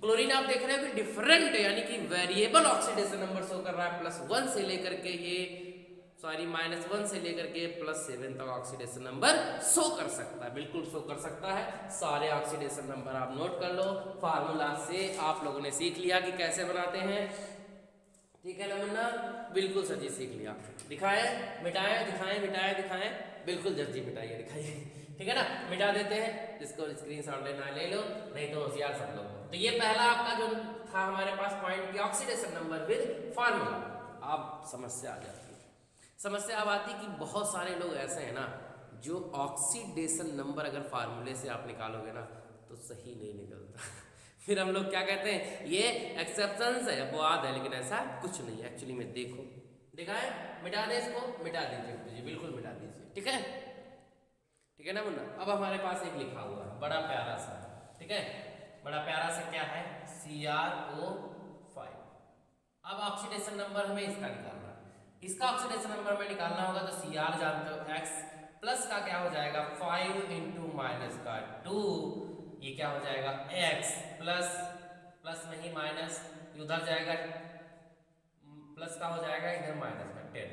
क्लोरीन आप देख रहे हो कि डिफरेंट है, यानी कि वेरिएबल ऑक्सीडेशन नंबर शो कर रहा है। +1 से लेकर के ये -1 से लेकर के +7 तक ऑक्सीडेशन नंबर शो कर सकता है, बिल्कुल शो कर सकता है। सारे ऑक्सीडेशन नंबर आप नोट कर लो, फार्मूला से आप लोगों ने सीख लिया कि कैसे बनाते हैं, ठीक है ना मुन्ना? बिल्कुल सर जी सीख लिया। दिखाएं, मिटाएं, दिखाएं, बिल्कुल जज जी मिटाइए, दिखाइए, ठीक है ना। मिटा देते हैं, जिसको स्क्रीनशॉट लेना है ले लो, नहीं तो होशियार सब लोग। तो ये पहला आपका जो था हमारे पास पॉइंट की ऑक्सीडेशन नंबर विद फार्मूला। अब समस्या आ जाती है। समस्या अब आती कि बहुत सारे लोग ऐसे हैं ना जो ऑक्सीडेशन नंबर अगर फार्मूले से आप निकालोगे ना तो सही नहीं निकलता। फिर हम लोग क्या कहते हैं, ये एक्सेप्शंस है, अपवाद है, लेकिन ऐसा कुछ नहीं है एक्चुअली में। देखो दिखाए, मिटा दे इसको, मिटा दीजिए जी, बिल्कुल मिटा दीजिए, ठीक है, ठीक है ना मुन्ना। अब हमारे पास एक लिखा हुआ है बड़ा प्यारा सा, ठीक है, बड़ा प्यारा सा क्या है, CrO5। अब ऑक्सीडेशन नंबर हमें इसका निकालना है। इसका ऑक्सीडेशन नंबर हमें निकालना होगा तो Cr जानते हो, x प्लस का क्या हो जाएगा 5 इंटू माइनस का 2, ये क्या हो जाएगा x प्लस नहीं माइनस, उधर जाएगा प्लस का हो जाएगा, इधर माइनस का 10।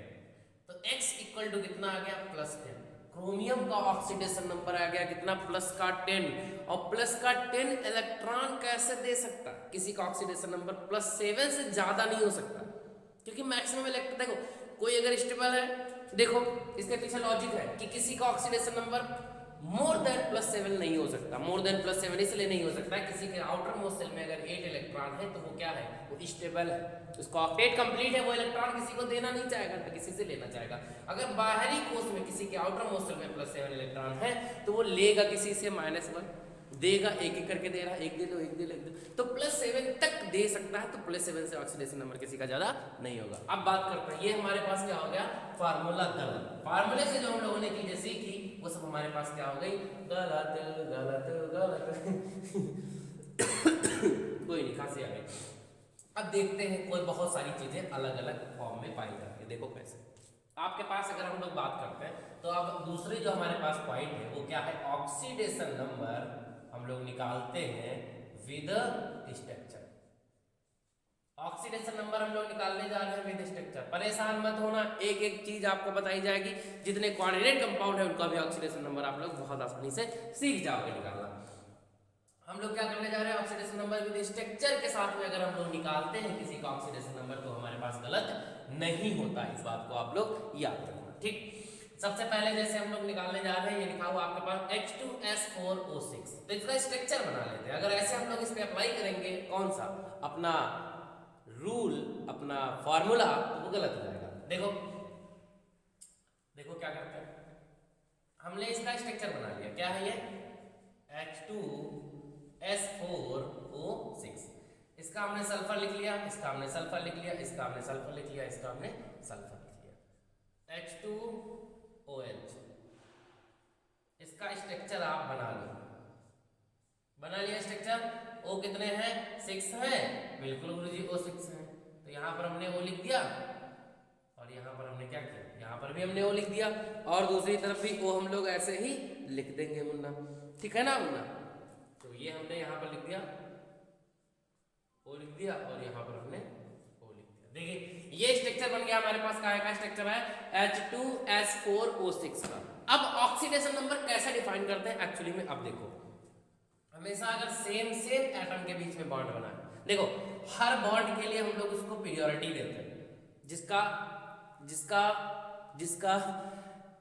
तो x इक्वल टू कितना आ गया +10। क्रोमियम का ऑक्सीडेशन नंबर आ गया कितना +10। और +10 इलेक्ट्रॉन कैसे दे सकता? किसी का ऑक्सीडेशन नंबर +7 से ज्यादा नहीं हो सकता, क्योंकि मैक्सिमम इलेक्ट्रॉन, देखो कोई अगर स्टेबल है, देखो इसके पीछे लॉजिक है कि किसी का ऑक्सीडेशन नंबर मोर देन +7 नहीं हो सकता। मोर देन +7 इसलिए नहीं हो सकता है, किसी के आउटर मोस्ट सेल में अगर 8 इलेक्ट्रॉन है तो वो क्या है, वो स्टेबल है, उसका ऑक्टेट कंप्लीट है, वो इलेक्ट्रॉन किसी को देना नहीं चाहेगा, ना किसी से लेना चाहेगा। अगर बाहरी कोष में किसी के आउटर मोस्ट सेल में +7 इलेक्ट्रॉन है तो वो लेगा किसी से -1, देगा, एक एक करके दे रहा है, एक दे दो, एक दे दो, तो +7 तक दे सकता है। तो +7 से ऑक्सीडेशन नंबर किसी का ज्यादा नहीं होगा। अब बात करते हैं, ये हमारे पास क्या हो गया, फार्मूला गलत। फार्मूले से जो हम लोगों ने चीजें सीखी वो सब हमारे पास क्या हो गई, गलत गलत गलत। कोई नहीं, खांसी आ गई। अब देखते हैं, कोई बहुत सारी चीजें अलग अलग फॉर्म में पाई जाती है। देखो कैसे, आपके पास अगर हम लोग बात करते हैं तो अब दूसरी जो हमारे पास पॉइंट है वो क्या है, ऑक्सीडेशन नंबर हम लोग निकालते हैं विद स्ट्रक्चर। ऑक्सीडेशन नंबर हम लोग निकालने जा रहे हैं विद स्ट्रक्चर। परेशान मत होना, एक एक चीज आपको बताई जाएगी। जितने कोऑर्डिनेट कंपाउंड है उनका भी ऑक्सीडेशन नंबर आप लोग बहुत आसानी से सीख जाओगे निकालना। हम लोग क्या करने जा रहे हैं, ऑक्सीडेशन नंबर विद स्ट्रक्चर के साथ में अगर हम लोग निकालते हैं किसी का ऑक्सीडेशन नंबर तो हमारे पास गलत नहीं होता। इस बात को आप लोग याद रखना, ठीक। सबसे पहले जैसे हम लोग निकालने जा रहे हैं, ये लिखा हुआ आपके पास H2S4O6। तो इसका स्ट्रक्चर बना लेते हैं। अगर ऐसे हम लोग इस पे अप्लाई करेंगे कौन सा अपना रूल, अपना फॉर्मूला, तो वो गलत हो जाएगा। देखो देखो क्या करते हैं, हमने इसका स्ट्रक्चर बना लिया, क्या है ये H2S4O6। इसका हमने सल्फर लिख लिया, इसका हमने सल्फर लिख लिया, इसका हमने सल्फर लिख लिया, इसका हमने सल्फर लिख लिया, H2OH। इसका स्ट्रक्चर आप बना लो। बना लिया स्ट्रक्चर। ओ कितने हैं? 6 है। बिल्कुल गुरुजी ओ 6 है। तो यहाँ पर हमने ओ लिख दिया और यहाँ पर हमने क्या किया, यहाँ पर भी हमने ओ लिख दिया और दूसरी तरफ भी ओ हम लोग ऐसे ही लिख देंगे मुन्ना, ठीक है ना मुन्ना। तो ये हमने यहाँ पर लिख दिया, ओ लिख दिया और यहाँ पर हमने ओ लिख दिया। देखिए ये स्ट्रक्चर बन गया हमारे पास। का स्ट्रक्चर है H2S4O6 का। अब ऑक्सीडेशन नंबर कैसे डिफाइन करते हैं एक्चुअली में, अब देखो हमेशा अगर सेम एटम के बीच में बॉन्ड बना है, देखो हर बॉन्ड के लिए हम लोग उसको पीरियोडिटी देते हैं। जिसका जिसका जिसका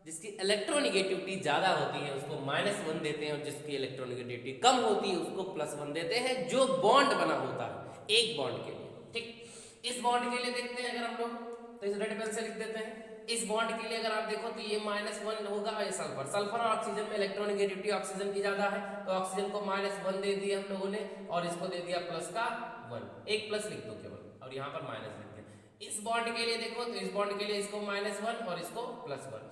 जिसकी इलेक्ट्रोनेगेटिविटी ज्यादा होती है उसको -1 देते हैं और जिसकी इलेक्ट्रोनेगेटिविटी कम होती है उसको +1 देते हैं, जो बॉन्ड बना होता है एक बॉन्ड के लिए। ठीक, इस बॉन्ड के लिए देखते हैं अगर हम लोग तो इस रेड पेन से लिख देते हैं। इस बॉन्ड के लिए अगर आप देखो तो ये -1 होगा और ये सल्फर और ऑक्सीजन में इलेक्ट्रोनेगेटिविटी ऑक्सीजन की ज्यादा है, तो ऑक्सीजन को -1 दे दिया हम लोगों ने और इसको दे दिया +1, एक प्लस लिख दो केवल और यहाँ पर माइनस लिख दिया। इस बॉन्ड के लिए देखो तो इस बॉन्ड के लिए इसको -1 और इसको +1।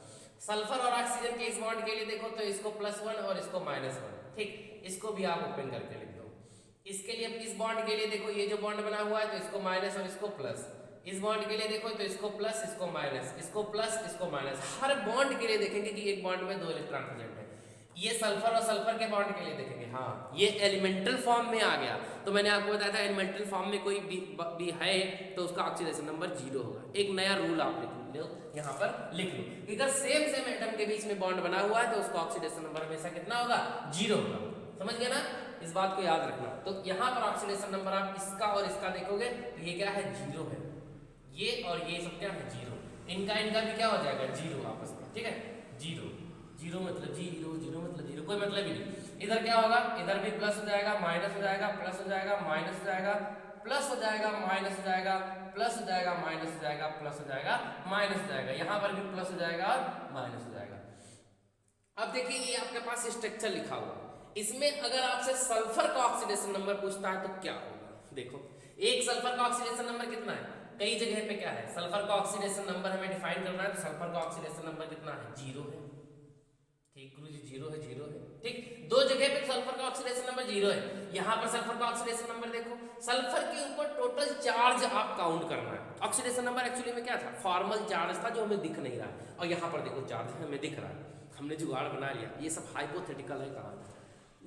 सल्फर और ऑक्सीजन के इस बॉन्ड के लिए देखो तो इसको +1 और इसको -1। ठीक, इसको भी आप ओपन करके लिख दो। इसके लिए इस बॉन्ड के लिए देखो ये जो बॉन्ड बना हुआ है तो इसको माइनस और इसको प्लस। इस बॉन्ड के लिए देखो तो इसको प्लस इसको माइनस, इसको प्लस इसको माइनस। हर बॉन्ड के लिए देखेंगे कि एक बॉन्ड में 2 इलेक्ट्रॉन प्रेजेंट है। ये सल्फर और सल्फर के बॉन्ड के लिए देखेंगे, हाँ ये एलिमेंटल फॉर्म में आ गया। तो मैंने आपको बताया था एलिमेंटल फॉर्म में कोई भी है तो उसका ऑक्सीडेशन नंबर 0 होगा। एक नया रूल आप लिख लो, यहाँ पर लिख लो कि अगर सेम एटम के बीच में बॉन्ड बना हुआ है तो उसका ऑक्सीडेशन नंबर हमेशा कितना होगा? 0 होगा। समझ गए ना, इस बात को याद रखना। तो यहाँ पर ऑक्सीडेशन नंबर आप इसका और इसका देखोगे तो ये क्या है? 0 है। ये और ये सब क्या है? 0। इनका भी क्या हो जाएगा? 0 आपस में, ठीक है। 0 मतलब 0 मतलब 0, कोई मतलब ही नहीं। इधर क्या होगा? इधर भी प्लस हो जाएगा, माइनस हो जाएगा, प्लस हो जाएगा, माइनस हो जाएगा, प्लस हो जाएगा, माइनस हो जाएगा, प्लस हो जाएगा, माइनस हो जाएगा, प्लस हो जाएगा, माइनस हो जाएगा। यहाँ पर भी प्लस हो जाएगा और माइनस हो जाएगा। अब देखिए ये आपके पास स्ट्रक्चर लिखा हुआ, इसमें अगर आपसे सल्फर का ऑक्सीडेशन नंबर पूछता है तो क्या होगा? देखो एक सल्फर का ऑक्सीडेशन नंबर कितना है? कई जगह पे क्या है, सल्फर का ऑक्सीडेशन नंबर हमें डिफाइन करना है तो सल्फर का ऑक्सीडेशन नंबर कितना है? 0 है। ठीक गुरु जी 0 है, 0 है। ठीक, 2 जगह पे सल्फर का ऑक्सीडेशन नंबर 0 है। यहाँ पर सल्फर का ऑक्सीडेशन नंबर देखो, सल्फर के ऊपर टोटल चार्ज आप काउंट करना है। ऑक्सीडेशन नंबर एक्चुअली में क्या था? फॉर्मल चार्ज था जो हमें दिख नहीं रहा है, और यहाँ पर देखो चार्ज हमें दिख रहा है, हमने जुगाड़ बना लिया। ये सब हाइपोथेटिकल है कहानी।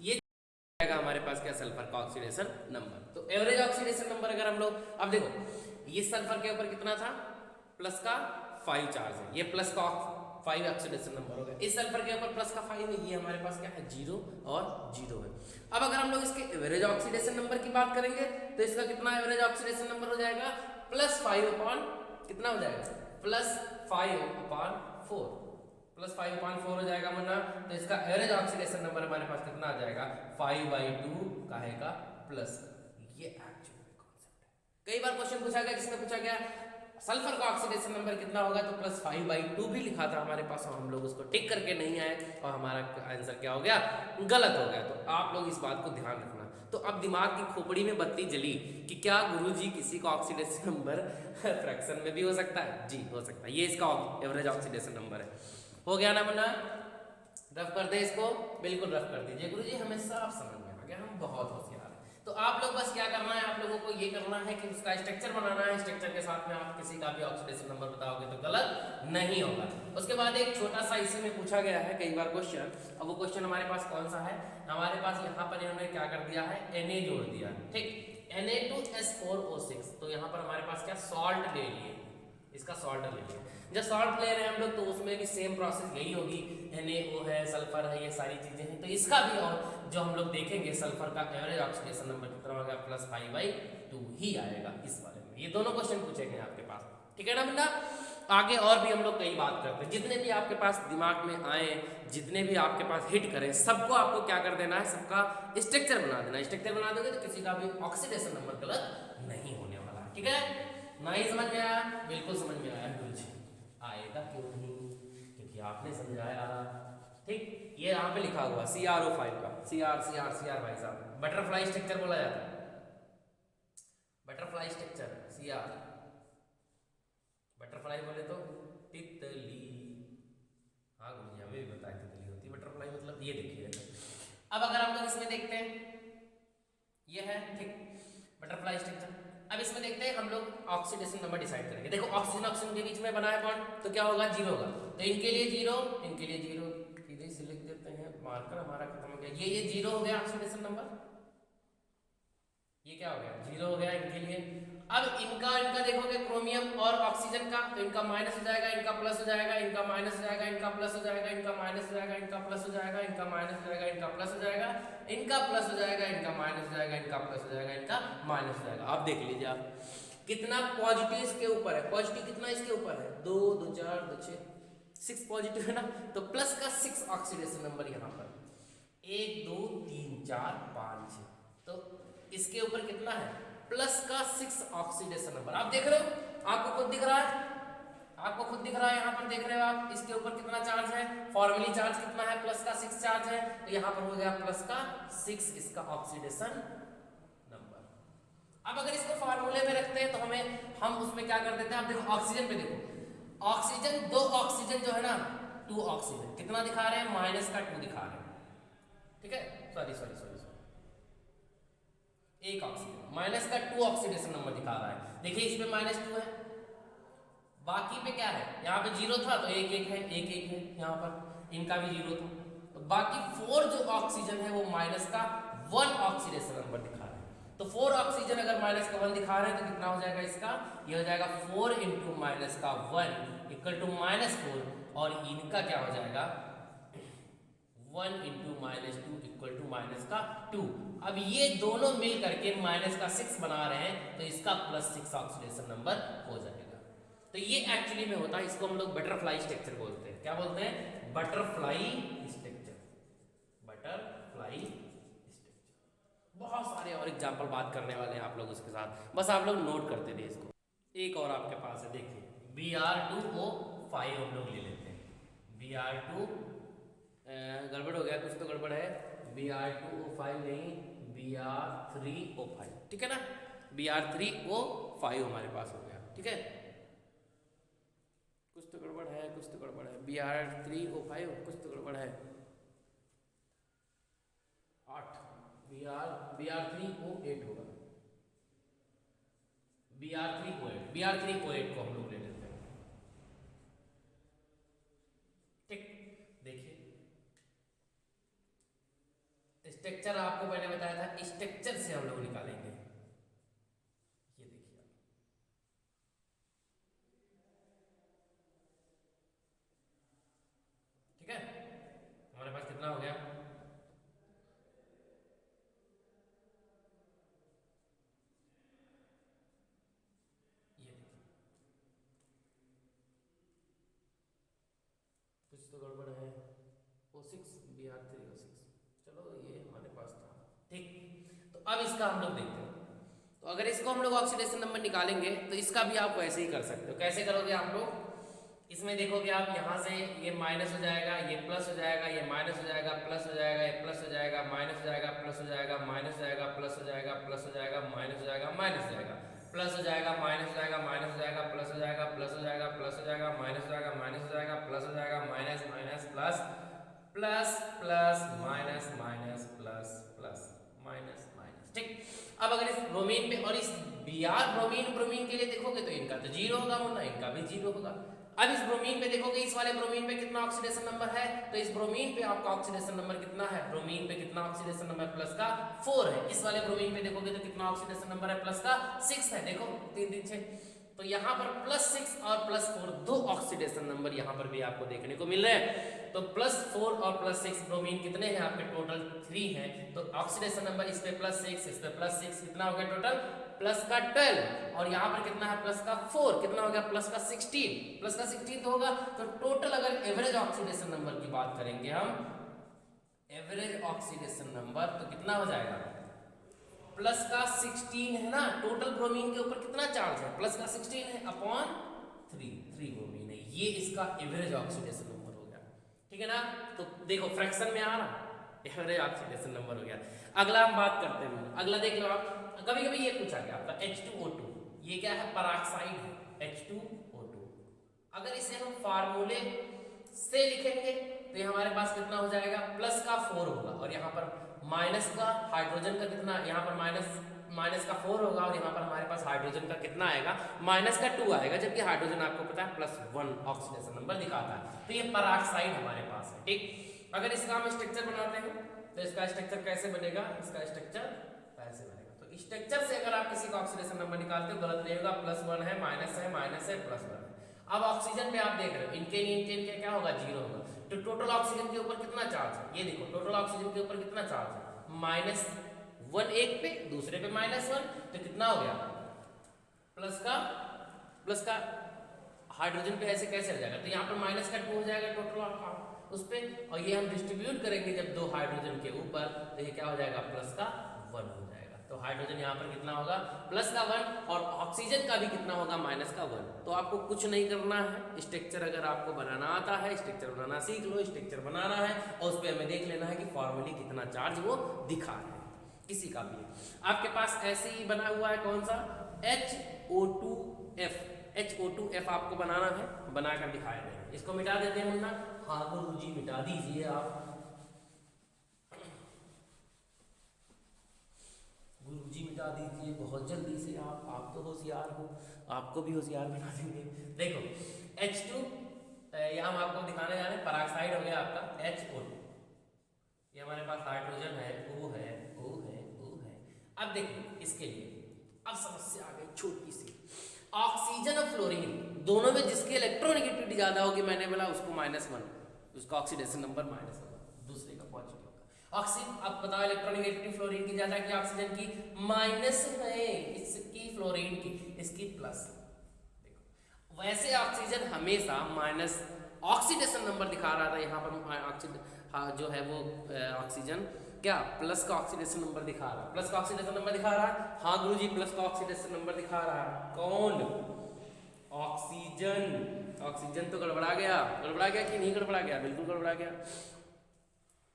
ये आएगा हमारे पास क्या? सल्फर का ऑक्सीडेशन नंबर। तो एवरेज ऑक्सीडेशन नंबर अगर हम लोग, अब देखो ये सल्फर के ऊपर कितना था? प्लस का 5 चार्ज है, ये प्लस का 5 ऑक्सीडेशन नंबर हो गया। इस सल्फर के ऊपर प्लस का 5 है, ये हमारे पास क्या है? 0 और 0 है। अब अगर हम लोग इसके एवरेज ऑक्सीडेशन नंबर की बात करेंगे तो इसका कितना एवरेज ऑक्सीडेशन नंबर हो जाएगा? +5 अपॉन कितना हो जाएगा? +5/4, +5/4 हो जाएगा मना। तो इसका एवरेज ऑक्सीडेशन नंबर हमारे पास कितना आ जाएगा? 5/2 काहेगा प्लस। ये एक्चुअल में कॉन्सेप्ट है। कई बार क्वेश्चन पूछा गया जिसमें पूछा गया सल्फर का ऑक्सीडेशन नंबर कितना होगा, तो +5/2 भी लिखा था हमारे पास और हम लोग उसको टिक करके नहीं आए और हमारा आंसर क्या हो गया? गलत हो गया। तो आप लोग इस बात को ध्यान रखना। तो अब दिमाग की खोपड़ी में बत्ती जली कि क्या गुरुजी किसी का ऑक्सीडेशन नंबर फ्रैक्शन में भी हो सकता है? जी हो सकता है। ये इसका एवरेज ऑक्सीडेशन नंबर है। हो गया ना मना? रफ कर दे इसको, बिल्कुल रफ कर दीजिए। गुरुजी हमें साफ समझ में आ गया, हम बहुत होशियार हैं। तो आप लोग बस क्या करना है, आप लोगों को ये करना है कि उसका स्ट्रक्चर बनाना है। स्ट्रक्चर के साथ में आप किसी का भी ऑक्सीडेशन नंबर बताओगे तो गलत नहीं होगा। उसके बाद एक छोटा सा इसी में पूछा गया है कई बार क्वेश्चन। अब वो क्वेश्चन हमारे पास कौन सा है? हमारे पास यहाँ पर इन्होंने क्या कर दिया है? Na जोड़ दिया है। ठीक, Na2S4O6। तो यहाँ पर हमारे पास क्या सॉल्ट ले लिए, इसका सॉल्ट ले लिया। जब सॉल्ट ले रहे हैं हम लोग तो उसमें भी सेम प्रोसेस यही होगी। NaO है, सल्फर है, ये सारी चीजें हैं। तो इसका भी और जो हम लोग देखेंगे सल्फर का एवरेज ऑक्सीडेशन नंबर कितना होगा? +5/2 ही आएगा इस वाले में। ये दोनों क्वेश्चन पूछे गए आपके पास, ठीक है ना बेटा? आगे और भी हम लोग कई बात करते हैं, जितने भी आपके पास दिमाग में आए, जितने भी आपके पास हिट करें, सबको आपको क्या कर देना है? सबका स्ट्रक्चर बना देना। स्ट्रक्चर बना दोगे तो किसी का भी ऑक्सीडेशन नंबर गलत नहीं होने वाला, ठीक है? नहीं समझ में आया? बिल्कुल समझ में आया गुरुजी। आएगा क्यों नहीं? क्योंकि आपने समझाया। ठीक, ये यहाँ पे लिखा हुआ CrO5 का CR भाई साहब बटरफ्लाई स्ट्रक्चर बोला जाता है। बटरफ्लाई स्ट्रक्चर CR, बटरफ्लाई बोले तो तितली। हाँ गुरुजी हमें भी बताया तितली होती है बटरफ्लाई, मतलब ये अब अगर हम लोग इसमें देखते हैं, ये है ठीक बटरफ्लाई स्ट्रक्चर। अब इसमें देखते हैं हम लोग ऑक्सीडेशन नंबर डिसाइड करेंगे। देखो ऑक्सीजन ऑक्सीजन के बीच में बना है बॉन्ड, तो क्या होगा, जीरो होगा। तो इनके लिए जीरो, इनके लिए जीरो, सीधे से लिख देते हैं, मार्कर हमारा खत्म हो गया। ये जीरो हो गया ऑक्सीडेशन नंबर, ये क्या हो गया, जीरो हो गया इनके लिए। अब इनका देखोगे क्रोमियम और ऑक्सीजन का, तो इनका माइनस हो जाएगा, इनका प्लस हो जाएगा, इनका माइनस हो जाएगा, इनका प्लस हो जाएगा, इनका माइनस हो जाएगा, इनका प्लस हो जाएगा, इनका माइनस हो जाएगा, इनका प्लस हो जाएगा, इनका प्लस हो जाएगा, इनका माइनस हो जाएगा, इनका प्लस हो जाएगा, इनका माइनस हो जाएगा। आप देख लीजिए आप कितना पॉजिटिव इसके ऊपर है, पॉजिटिव कितना इसके ऊपर है, 2 2 4 2 6 6 पॉजिटिव है ना, तो प्लस का 6 ऑक्सीडेशन नंबर यहाँ पर 1 2 3 4 5 6, तो इसके ऊपर कितना है, प्लस का 6 ऑक्सीडेशन नंबर। आप देख रहे हो, आपको खुद दिख रहा है, आपको खुद दिख रहा है, यहाँ पर देख रहे हो आप, इसके ऊपर कितना चार्ज है, फॉर्मली चार्ज कितना है, प्लस का 6 चार्ज है, तो यहाँ पर हो गया प्लस का 6 इसका ऑक्सीडेशन नंबर। अब अगर इसको फार्मूले में रखते हैं तो हम उसमें क्या कर देते हैं, आप देखो ऑक्सीजन पे देखो, ऑक्सीजन 2 ऑक्सीजन जो है ना, 2 ऑक्सीजन कितना दिखा रहे हैं, माइनस का 2 दिखा रहे हैं, ठीक है, सॉरी एक ऑक्सीजन माइनस का 2 ऑक्सीडेशन नंबर दिखा रहा है। देखिए इस पे -2 है, बाकी पे क्या है, यहाँ पे 0 था तो 1 1 है, 1 1 है, यहाँ पर इनका भी 0 था, तो बाकी 4 जो ऑक्सीजन है वो माइनस का 1 ऑक्सीडेशन नंबर दिखा रहा है। तो 4 ऑक्सीजन अगर माइनस का 1 दिखा रहे हैं तो कितना हो जाएगा इसका, ये हो जाएगा 4 × माइनस का 1 इक्वल टू -4, और इनका क्या हो जाएगा 1 × -2 इक्वल टू माइनस का 2। अब ये दोनों मिल करके माइनस का 6 बना रहे हैं, तो इसका +6 ऑक्सीडेशन नंबर हो जाएगा। तो ये एक्चुअली में होता है, इसको हम लोग बटरफ्लाई स्ट्रक्चर बोलते हैं। क्या बोलते हैं, बटरफ्लाई स्ट्रक्चर, बटरफ्लाई स्ट्रक्चर। बहुत सारे और एग्जांपल बात करने वाले हैं आप लोग उसके साथ, बस आप लोग नोट करते रहिए इसको। एक और आपके पास है, देखिए Br2O5 हम लोग ले लेते हैं, Br2 गड़बड़ हो गया, कुछ तो गड़बड़ है, Br2O5 नहीं, Br3O5, ठीक है ना, Br3O5 हमारे पास हो गया, ठीक है, कुछ तो गड़बड़ है, कुछ तो गड़बड़ है, Br3O5 कुछ तो गड़बड़ है, 8 Br3O8 होगा, Br3O8 को हम लोग ले लेते हैं, ठीक। देखिए स्ट्रक्चर आपको मैंने बताया था, स्ट्रक्चर से हम लोग निकालेंगे, ये देखिए आप, ठीक है, हमारे पास कितना हो गया, ये देखिए कुछ तो गड़बड़ है, O6 Br3O6, चलो ये हमारे पास था, ठीक। तो अब इसका हम लोग देखते हैं, तो अगर इसको हम लोग ऑक्सीडेशन नंबर निकालेंगे तो इसका भी आप वैसे ही कर सकते हो। कैसे करोगे आप लोग, इसमें देखोगे आप, यहाँ से ये माइनस हो जाएगा, ये प्लस हो जाएगा, ये माइनस हो जाएगा, प्लस हो जाएगा, ये प्लस हो जाएगा, माइनस हो जाएगा, प्लस हो जाएगा, माइनस हो जाएगा, प्लस हो जाएगा, प्लस हो जाएगा, माइनस हो जाएगा, माइनस हो जाएगा, प्लस हो जाएगा, माइनस हो जाएगा, माइनस हो जाएगा, प्लस हो जाएगा, प्लस हो जाएगा, प्लस हो जाएगा, माइनस हो जाएगा, माइनस हो जाएगा, प्लस हो जाएगा, minus minus plus, plus plus minus minus plus plus minus minus, ठीक। अब अगर इस ब्रोमीन पे और इस Br ब्रोमीन के लिए देखोगे तो इनका तो 0 होगा, वरना इनका भी 0 होगा। अब इस ब्रोमीन पे देखोगे, इस वाले ब्रोमीन पे कितना ऑक्सीडेशन नंबर है, तो इस ब्रोमीन पे आपका ऑक्सीडेशन नंबर कितना है, ब्रोमीन पे कितना ऑक्सीडेशन नंबर प्लस का 4 है। इस वाले ब्रोमीन पे देखोगे तो कितना ऑक्सीडेशन नंबर है, प्लस का 6 है, देखो 3 3 6, तो यहाँ पर +6 और +4 2 ऑक्सीडेशन नंबर यहाँ पर भी आपको देखने को मिल रहे हैं। तो +4 और +6 ब्रोमीन कितने हैं आपके, टोटल 3 हैं, तो ऑक्सीडेशन नंबर इस पे +6, इस पे +6, कितना हो गया टोटल, प्लस का 12, और यहाँ पर कितना है, प्लस का 4, कितना हो गया, प्लस का 16, प्लस का 16 तो होगा। तो टोटल अगर एवरेज ऑक्सीडेशन नंबर की बात करेंगे हम, एवरेज ऑक्सीडेशन नंबर तो कितना हो जाएगा, प्लस का 16 है ना, टोटल ब्रोमीन के ऊपर कितना चार्ज है, प्लस का 16 है अपॉन 3 ब्रोमीन है, ये इसका एवरेज ऑक्सीडेशन नंबर हो गया, ठीक है ना। तो देखो फ्रैक्शन में आ रहा, एवरेज ऑक्सीडेशन नंबर हो गया। अगला हम बात करते हैं, अगला देख लो आप, कभी कभी ये पूछा गया आपका H2O2, ये क्या है, पराक्साइड है H2O2। अगर इसे हम फार्मूले से लिखेंगे तो ये हमारे पास कितना हो जाएगा, प्लस का 4 होगा, और यहाँ पर माइनस का हाइड्रोजन का कितना, यहाँ पर माइनस का 4 होगा और यहाँ पर हमारे पास हाइड्रोजन का कितना आएगा, माइनस का 2 आएगा, जबकि हाइड्रोजन आपको पता है +1 ऑक्सीडेशन नंबर दिखाता है। तो ये पेरोक्साइड हमारे पास है। ठीक, अगर इसका हम स्ट्रक्चर बनाते हैं तो इसका स्ट्रक्चर कैसे बनेगा, इसका स्ट्रक्चर ऐसे बनेगा। तो स्ट्रक्चर से अगर आप किसी का ऑक्सीडेशन नंबर निकालते हो गलत नहीं होगा, +1 है, माइनस है, +1 है। अब ऑक्सीजन पे आप देख रहे हो इनके क्या होगा, 0 होगा। तो टोटल ऑक्सीजन के ऊपर कितना चार्ज है, ये देखो टोटल ऑक्सीजन के ऊपर कितना चार्ज है, -1 एक पे, दूसरे पे -1, तो कितना हो गया, प्लस का हाइड्रोजन पे ऐसे कैसे हो जाएगा, तो यहाँ पर माइनस का 2 हो जाएगा टोटल उस पे, और ये हम डिस्ट्रीब्यूट करेंगे जब 2 हाइड्रोजन के ऊपर, तो ये क्या हो जाएगा, +1 हो जाएगा। तो हाइड्रोजन यहाँ पर कितना होगा, +1, और ऑक्सीजन का भी कितना होगा, -1। तो आपको कुछ नहीं करना है, स्ट्रक्चर अगर आपको बनाना आता है, स्ट्रक्चर बनाना सीख लो, स्ट्रक्चर बनाना है और उस पर हमें देख लेना है कि फॉर्मली कितना चार्ज वो दिखा रहे हैं, किसी का भी है। आपके पास ऐसे ही बना हुआ है कौन सा, HO2F, HO2F आपको बनाना है, बनाकर दिखाया जाएगा। इसको मिटा देते हैं मुन्ना, हाँ गुरुजी मिटा दीजिए आप, गुरुजी मिटा दीजिए बहुत जल्दी से, आप तो होशियार हो, आपको भी होशियार बना देंगे। देखो H2, यहाँ हम आपको दिखाने जा रहे हैं, पेरोक्साइड हो गया आपका HO2, ये हमारे पास हाइड्रोजन है, O है, O है, O है। अब देखो इसके लिए अब समस्या आ गई छोटी सी, ऑक्सीजन और फ्लोरीन दोनों में जिसकी इलेक्ट्रोनेगेटिविटी ज्यादा होगी, मैंने बोला उसको -1, उसका ऑक्सीडेशन नंबर -1, दूसरे का पॉजिटिव होगा। ऑक्सीजन, अब बताओ इलेक्ट्रोनेगेटिविटी फ्लोरीन की ज्यादा की ऑक्सीजन की, माइनस है इसकी, फ्लोरीन की, इसकी प्लस। देखो वैसे ऑक्सीजन हमेशा माइनस ऑक्सीडेशन नंबर दिखा रहा था, यहाँ पर जो है वो ऑक्सीजन क्या प्लस का ऑक्सीडेशन नंबर दिखा रहा है, प्लस का ऑक्सीडेशन नंबर दिखा रहा है, हाँ गुरुजी प्लस का ऑक्सीडेशन नंबर दिखा रहा है। कौन, ऑक्सीजन, ऑक्सीजन तो गड़बड़ा गया कि नहीं गड़बड़ा गया, बिल्कुल गड़बड़ा गया।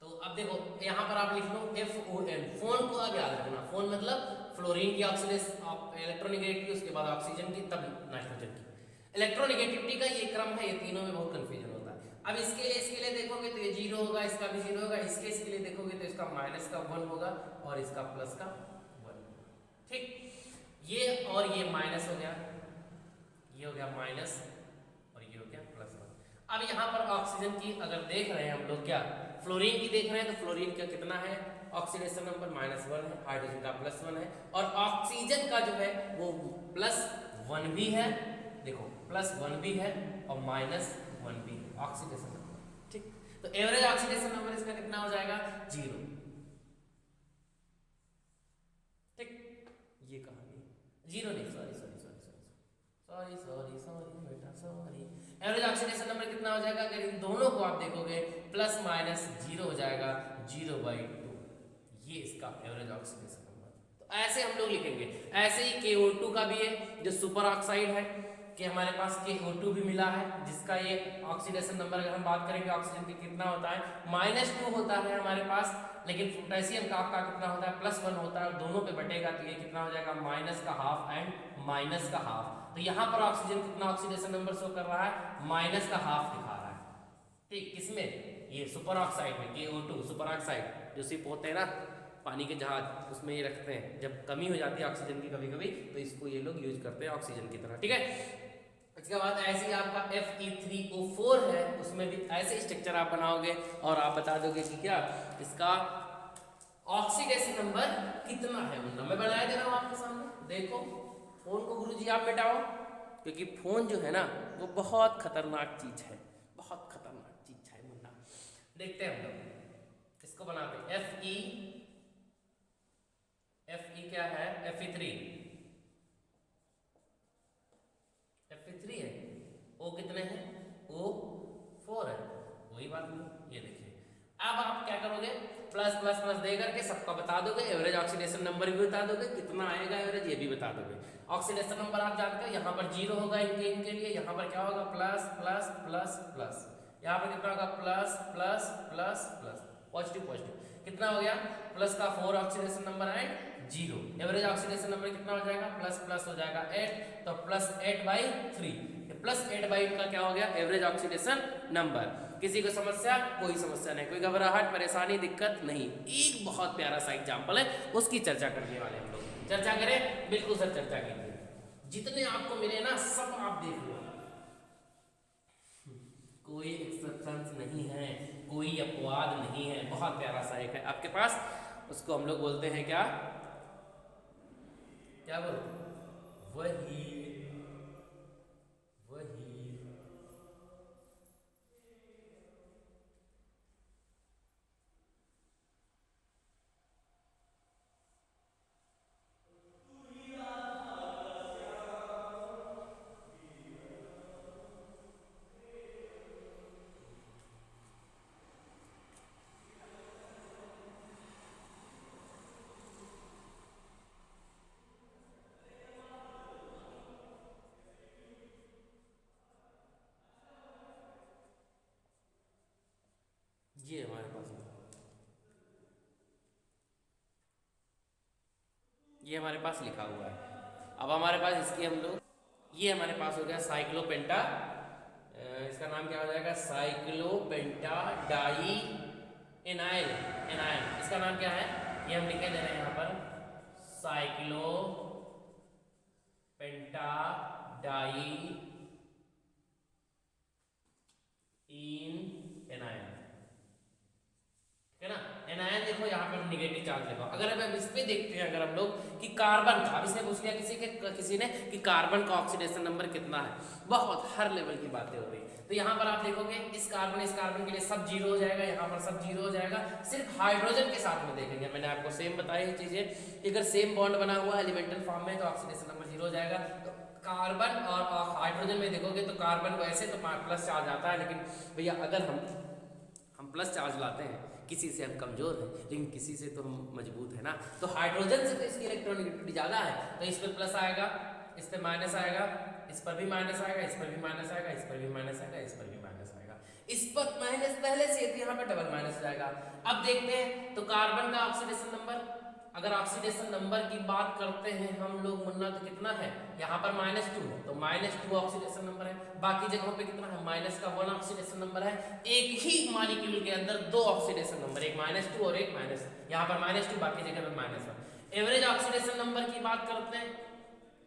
तो अब देखो यहाँ पर आप लिख लो FON, फोन को अब याद रखना, फोन मतलब फ्लोरीन की ऑक्सीडेशन इलेक्ट्रोनेगेटिविटी, उसके बाद ऑक्सीजन की, तब नाइट्रोजन की। इलेक्ट्रोनेगेटिविटी का ये क्रम है, ये तीनों में बहुत कंफ्यूजन होता है। अब इसके लिए देखोगे तो ये 0 होगा, इसका भी 0 होगा, इसके लिए देखोगे तो इसका -1 होगा और इसका +1। ठीक, ये और ये माइनस हो गया, ये हो गया माइनस और ये हो गया +1। अब यहाँ पर ऑक्सीजन की अगर देख रहे हैं हम लोग, क्या फ्लोरीन की देख रहे हैं, तो फ्लोरीन का कितना है, ऑक्सीडेशन नंबर -1 है, हाइड्रोजन का +1 है, और ऑक्सीजन का जो है वो +1 भी है, देखो +1 भी है और -1 भी है ऑक्सीडेशन नंबर। ठीक, तो एवरेज ऑक्सीडेशन नंबर इसका कितना हो जाएगा, 0। ठीक, ये कहानी 0 नहीं, सॉरी बेटा सॉरी, एवरेज ऑक्सीडेशन नंबर कितना हो जाएगा, अगर इन दोनों को आप देखोगे +-0 हो जाएगा, 0/2, ये इसका एवरेज ऑक्सीडेशन नंबर। तो ऐसे हम लोग लिखेंगे। ऐसे ही KO2 का भी है, जो सुपर ऑक्साइड है, कि हमारे पास KO2 भी मिला है, जिसका ये ऑक्सीडेशन नंबर अगर हम बात करेंगे ऑक्सीजन की कितना होता है, -2 होता है हमारे पास, लेकिन पोटेशियम का आपका कितना होता है, +1 होता है, दोनों पे बटेगा तो ये कितना हो जाएगा, -½ एंड -½ तो यहाँ पर ऑक्सीजन कितना ऑक्सीडेशन नंबर शो कर रहा है, -½ दिखा रहा है। ठीक, किसमें, ये सुपर ऑक्साइड में, KO2 सुपर ऑक्साइड, जो सिप होते हैं ना पानी के जहाज, उसमें ये रखते हैं, जब कमी हो जाती है ऑक्सीजन की कभी कभी, तो इसको ये लोग यूज करते हैं ऑक्सीजन की तरह। ठीक है, इसके बाद ऐसे ही आपका Fe3O4 है, उसमें भी ऐसे स्ट्रक्चर आप बनाओगे और आप बता दोगे कि क्या इसका ऑक्सीडेशन नंबर कितना है। मैं बनाया दे रहा हूँ आपके सामने, देखो फोन को गुरुजी आप मिटाओ, क्योंकि फोन जो है ना वो बहुत खतरनाक चीज है, बहुत खतरनाक चीज है मुन्ना। देखते हैं हम लोग इसको बनाते हैं। Fe क्या है, Fe3 है, O कितने हैं, O4 है, वही बात नहीं। ये देखिए, अब आप क्या करोगे, प्लस दे करके सबका बता दोगे, एवरेज ऑक्सीडेशन नंबर भी बता दोगे, कितना आएगा एवरेज ये भी बता दोगे। ऑक्सीडेशन नंबर आप जानते हो, यहाँ पर 0 होगा इनके लिए, यहाँ पर क्या होगा, प्लस, यहाँ पर कितना होगा, प्लस, पॉजिटिव, कितना हो गया, प्लस का 4 oxidation number and 0, average oxidation number कितना हो जाएगा, प्लस हो जाएगा 8, तो +8/3, प्लस 8/8 का क्या हो गया, एवरेज ऑक्सीडेशन नंबर। किसी को समस्या, कोई समस्या नहीं, कोई घबराहट परेशानी दिक्कत नहीं। एक बहुत प्यारा सा एग्जाम्पल है, उसकी चर्चा करने वाले हम लोग। चर्चा करें? बिल्कुल सर चर्चा कीजिए। जितने आपको मिले ना सब आप देख लो, कोई एक्सेप्शंस नहीं है, कोई अपवाद नहीं है। बहुत प्यारा सा एक है आपके पास, उसको हम लोग बोलते हैं क्या, क्या बोलते हैं, वही ये हमारे पास, ये हमारे पास लिखा हुआ है। अब हमारे पास इसकी हम लोग, ये हमारे पास हो गया साइक्लोपेंटा, इसका नाम क्या हो जाएगा, साइक्लोपेंटा डाई एनाइल, एनाइल इसका नाम क्या है, ये हम लिखे दे रहे हैं यहाँ पर, साइक्लोपेंटा डाई इन एनाइल, है ना। एनायन देखो यहाँ पर निगेटिव चार्ज लगा। अगर अब इस पे देखते हैं अगर हम लोग कि कार्बन का, अब इसने पूछ लिया किसी ने कि कार्बन का ऑक्सीडेशन नंबर कितना है, बहुत हर लेवल की बातें हो रही। तो यहाँ पर आप देखोगे इस कार्बन के लिए सब जीरो हो जाएगा, यहाँ पर सब जीरो हो जाएगा। सिर्फ हाइड्रोजन के साथ में देखेंगे, मैंने आपको सेम बताई ये चीजें, अगर सेम बॉन्ड बना हुआ है एलिमेंटल फॉर्म में तो ऑक्सीडेशन नंबर जीरो हो जाएगा। तो कार्बन और हाइड्रोजन में देखोगे तो कार्बन को ऐसे तो प्लस चार्ज आता है, लेकिन भैया अगर हम प्लस चार्ज लाते हैं, किसी से हम कमजोर हैं लेकिन किसी से तो हम मजबूत है ना। तो हाइड्रोजन से तो इसकी इलेक्ट्रॉनिक ज़्यादा है, तो इस पर प्लस आएगा, इस पर माइनस आएगा, इस पर भी माइनस आएगा, इस पर भी माइनस आएगा, इस पर भी माइनस आएगा, इस पर भी माइनस आएगा, इस पर माइनस पहले से तो यहाँ पर डबल माइनस जाएगा। अब देखते हैं तो कार्बन का ऑक्सीडेशन नंबर, अगर ऑक्सीडेशन नंबर की बात करते हैं हम लोग मुन्ना, तो कितना है यहाँ पर -2 है, तो -2 ऑक्सीडेशन नंबर है। बाकी जगहों पे कितना है, -1 ऑक्सीडेशन नंबर है। एक ही मॉलिक्यूल के अंदर 2 ऑक्सीडेशन नंबर, एक -2 और एक माइनस, यहाँ पर -2 बाकी जगह पे -1। एवरेज ऑक्सीडेशन नंबर की बात करते हैं,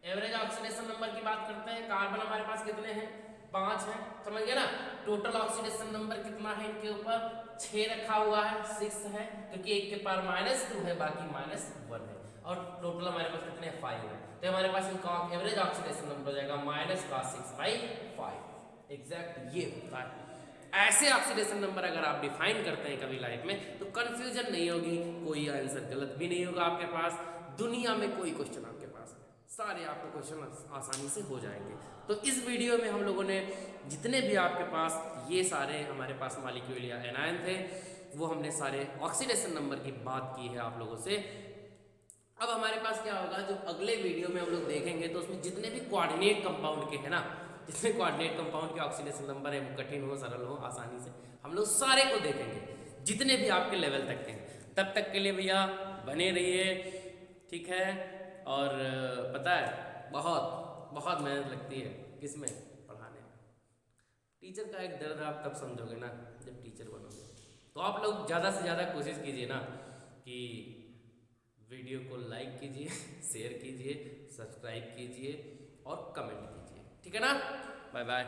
एवरेज ऑक्सीडेशन नंबर की बात करते हैं, कार्बन हमारे पास कितने हैं, 5 है, समझ गए ना। टोटल ऑक्सीडेशन नंबर कितना है इनके ऊपर, 6 रखा हुआ है, 6 है, क्योंकि एक के पार -2 है, बाकी -1 है, और टोटल हमारे पास कितने 5 है। तो हमारे पास इनका एवरेज ऑक्सीडेशन नंबर हो जाएगा -6/5। एग्जैक्ट ये होता है। ऐसे ऑक्सीडेशन नंबर अगर आप डिफाइन करते हैं कभी लाइफ में तो कंफ्यूजन नहीं होगी, कोई आंसर गलत भी नहीं होगा आपके पास। दुनिया में कोई क्वेश्चन आपके पास है, सारे आपको क्वेश्चन आसानी से हो जाएंगे। तो इस वीडियो में हम लोगों ने जितने भी आपके पास ये सारे हमारे पास मॉलिक्यूल या एनायन थे, वो हमने सारे ऑक्सीडेशन नंबर की बात की है आप लोगों से। अब हमारे पास क्या होगा, जो अगले वीडियो में हम लोग देखेंगे तो उसमें जितने भी कोऑर्डिनेट कंपाउंड के है ना, जितने कोऑर्डिनेट कंपाउंड के ऑक्सीडेशन नंबर है, कठिन हो सरल हो आसानी से, हम लोग सारे को देखेंगे, जितने भी आपके लेवल तक के हैं। तब तक के लिए भैया बने रहिए, ठीक है। और पता है बहुत बहुत मेहनत लगती है किसमें, पढ़ाने में। टीचर का एक दर्द आप तब समझोगे ना जब टीचर बनोगे। तो आप लोग ज़्यादा से ज़्यादा कोशिश कीजिए ना कि वीडियो को लाइक कीजिए, शेयर कीजिए, सब्सक्राइब कीजिए और कमेंट कीजिए, ठीक है ना। Bye bye.